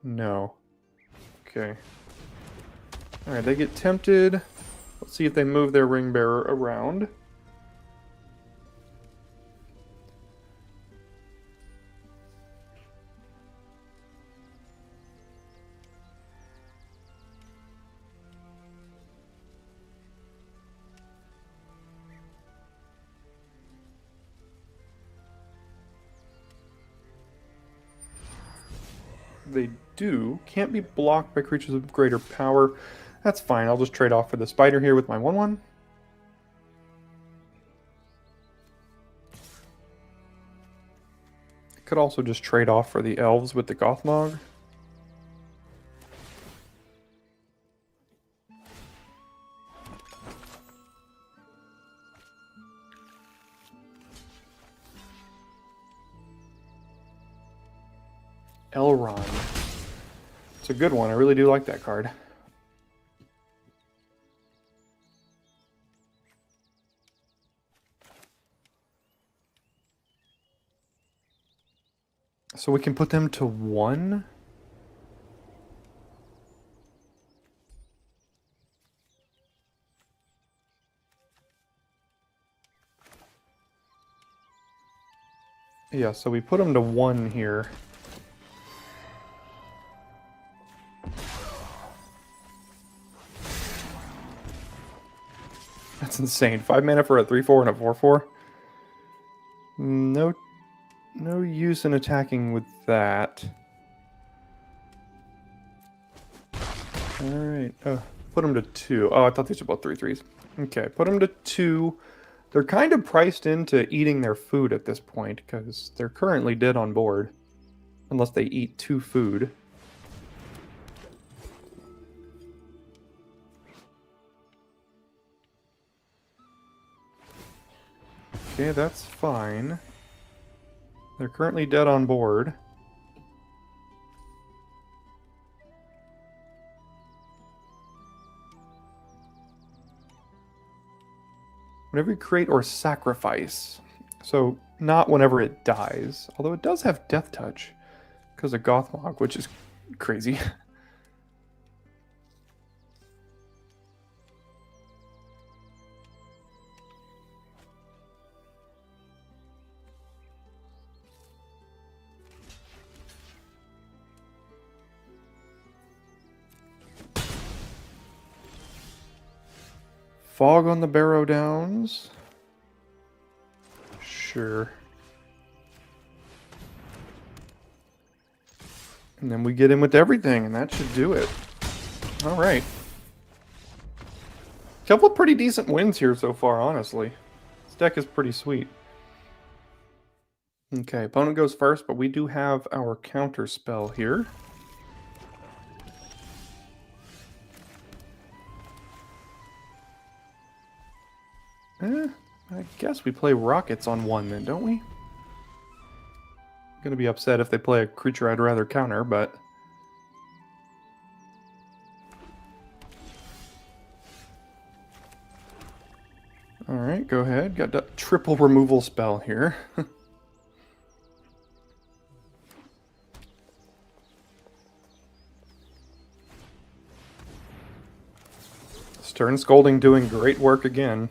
No. Okay. Alright, they get tempted. Let's see if they move their ring bearer around. They do. Can't be blocked by creatures of greater power. That's fine. I'll just trade off for the spider here with my 1-1. I could also just trade off for the elves with the Gothmog. Elrond. It's a good one. I really do like that card. So we can put them to 1. Yeah, so we put them to 1 here. That's insane. 5 mana for a 3/4 and a 4/4. No use in attacking with that. Alright. Put them to 2. Oh, I thought these were both 3/3s. Okay, put them to 2. They're kind of priced into eating their food at this point, because they're currently dead on board. Unless they eat 2 food. Okay, that's fine. They're currently dead on board. Whenever you create or sacrifice. So, not whenever it dies. Although it does have Death Touch. Because of Gothmog, which is crazy. Fog on the Barrow Downs. Sure. And then we get in with everything, and that should do it. Alright. Couple of pretty decent wins here so far, honestly. This deck is pretty sweet. Okay, opponent goes first, but we do have our counter spell here. I guess we play rockets on 1 then, don't we? I'm gonna be upset if they play a creature I'd rather counter, but... Alright, go ahead. Got the triple removal spell here. Stern Scolding doing great work again.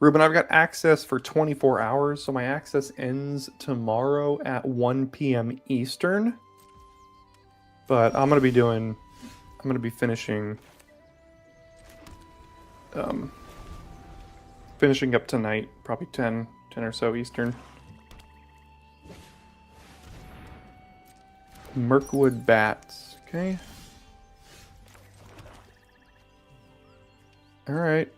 Ruben, I've got access for 24 hours, so my access ends tomorrow at 1 p.m. Eastern. But I'm going to be finishing finishing up tonight, probably 10 or so Eastern. Mirkwood Bats, okay. Alright.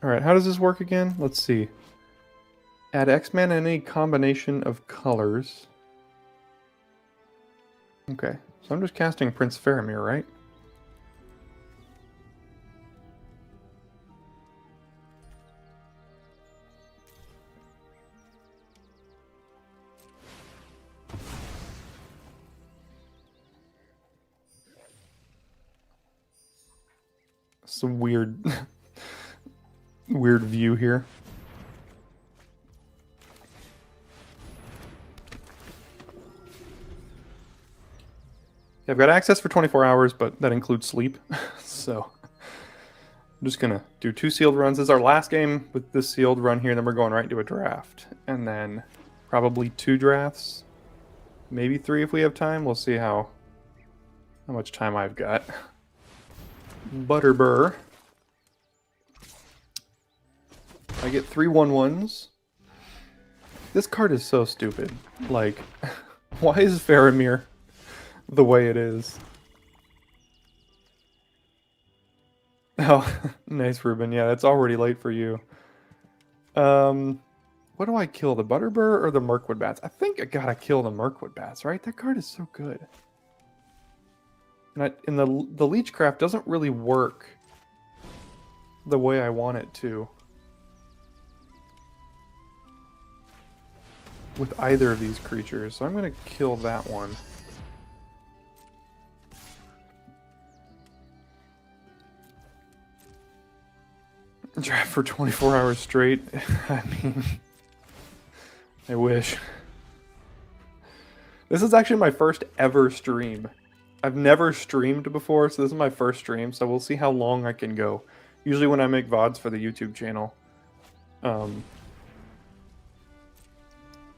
Alright, how does this work again? Let's see. Add X-Man in any combination of colors. Okay, so I'm just casting Prince Faramir, right? Some weird... weird view here. Yeah, I've got access for 24 hours, but that includes sleep. So I'm just gonna do 2 sealed runs. This is our last game with this sealed run here, and then we're going right into a draft. And then probably 2 drafts. Maybe 3 if we have time. We'll see how much time I've got. Butterbur. I get 3 1/1s. This card is so stupid. Like, why is Faramir the way it is? Oh, nice, Ruben. Yeah, it's already late for you. What do I kill? The Butterbur or the Mirkwood Bats? I think I gotta kill the Mirkwood Bats, right? That card is so good. And the Leechcraft doesn't really work the way I want it to. With either of these creatures, so I'm going to kill that one. Draft for 24 hours straight. I mean, I wish. This is actually my first ever stream. I've never streamed before, so this is my first stream, so we'll see how long I can go. Usually when I make VODs for the YouTube channel,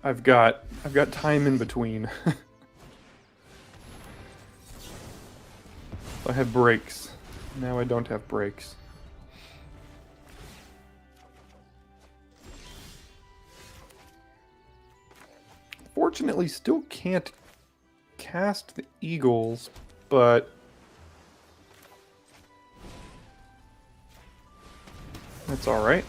I've got time in between. I have breaks. Now I don't have breaks. Fortunately, still can't cast the Eagles, but that's all right.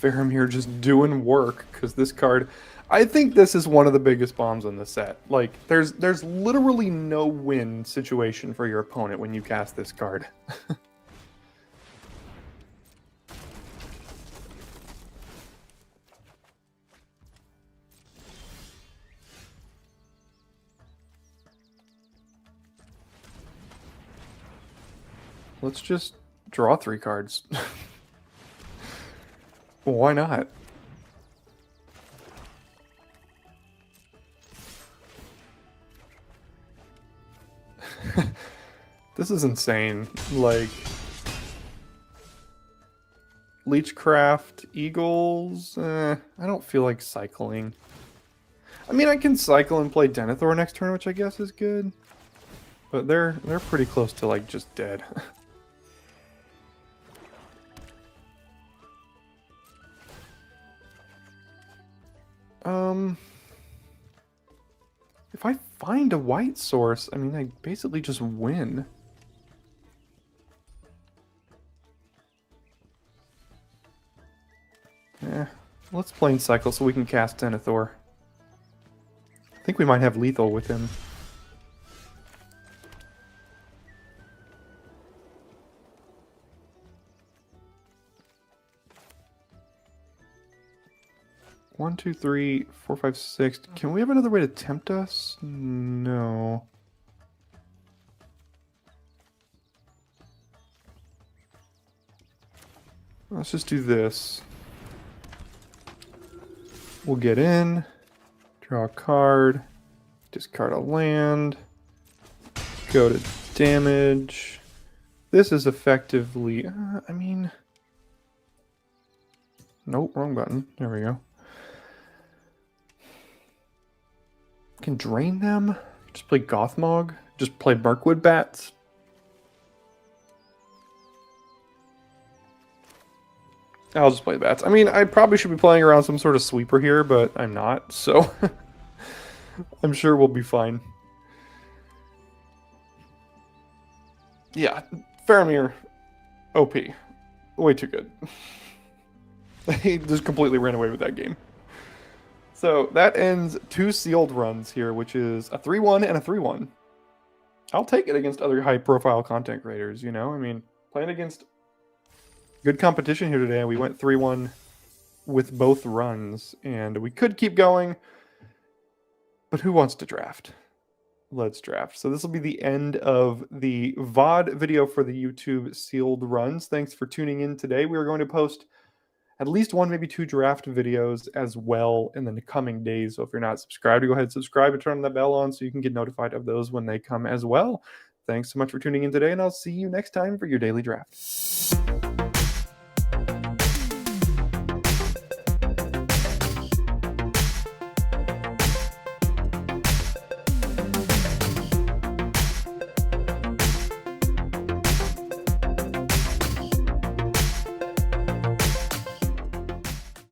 Faramir just doing work, because this card, I think this is one of the biggest bombs in the set. Like, there's literally no win situation for your opponent when you cast this card. Let's just draw 3 cards. Why not? This is insane. Like, Leechcraft, Eagles, I don't feel like cycling. I mean, I can cycle and play Denethor next turn, which I guess is good. But they're pretty close to, like, just dead. If I find a white source, I mean, I basically just win. Let's plain cycle so we can cast Denethor. I think we might have lethal with him. One, two, three, four, five, six. Can we have another way to tempt us? No. Let's just do this. We'll get in, draw a card, discard a land, go to damage. This is effectively, I mean, nope, wrong button. There we go. Can drain them. Just play Gothmog. Just play Mirkwood Bats. I'll just play Bats. I mean, I probably should be playing around some sort of sweeper here, but I'm not, so I'm sure we'll be fine. Yeah, Faramir, OP. Way too good. He just completely ran away with that game. So that ends 2 sealed runs here, which is a 3-1 and a 3-1. I'll take it against other high-profile content creators, you know? I mean, playing against good competition here today. We went 3-1 with both runs, and we could keep going, but who wants to draft? Let's draft. So this will be the end of the VOD video for the YouTube sealed runs. Thanks for tuning in today. We are going to post at least 1, maybe 2 draft videos as well in the coming days. So if you're not subscribed, go ahead and subscribe and turn that bell on so you can get notified of those when they come as well. Thanks so much for tuning in today, and I'll see you next time for your daily draft.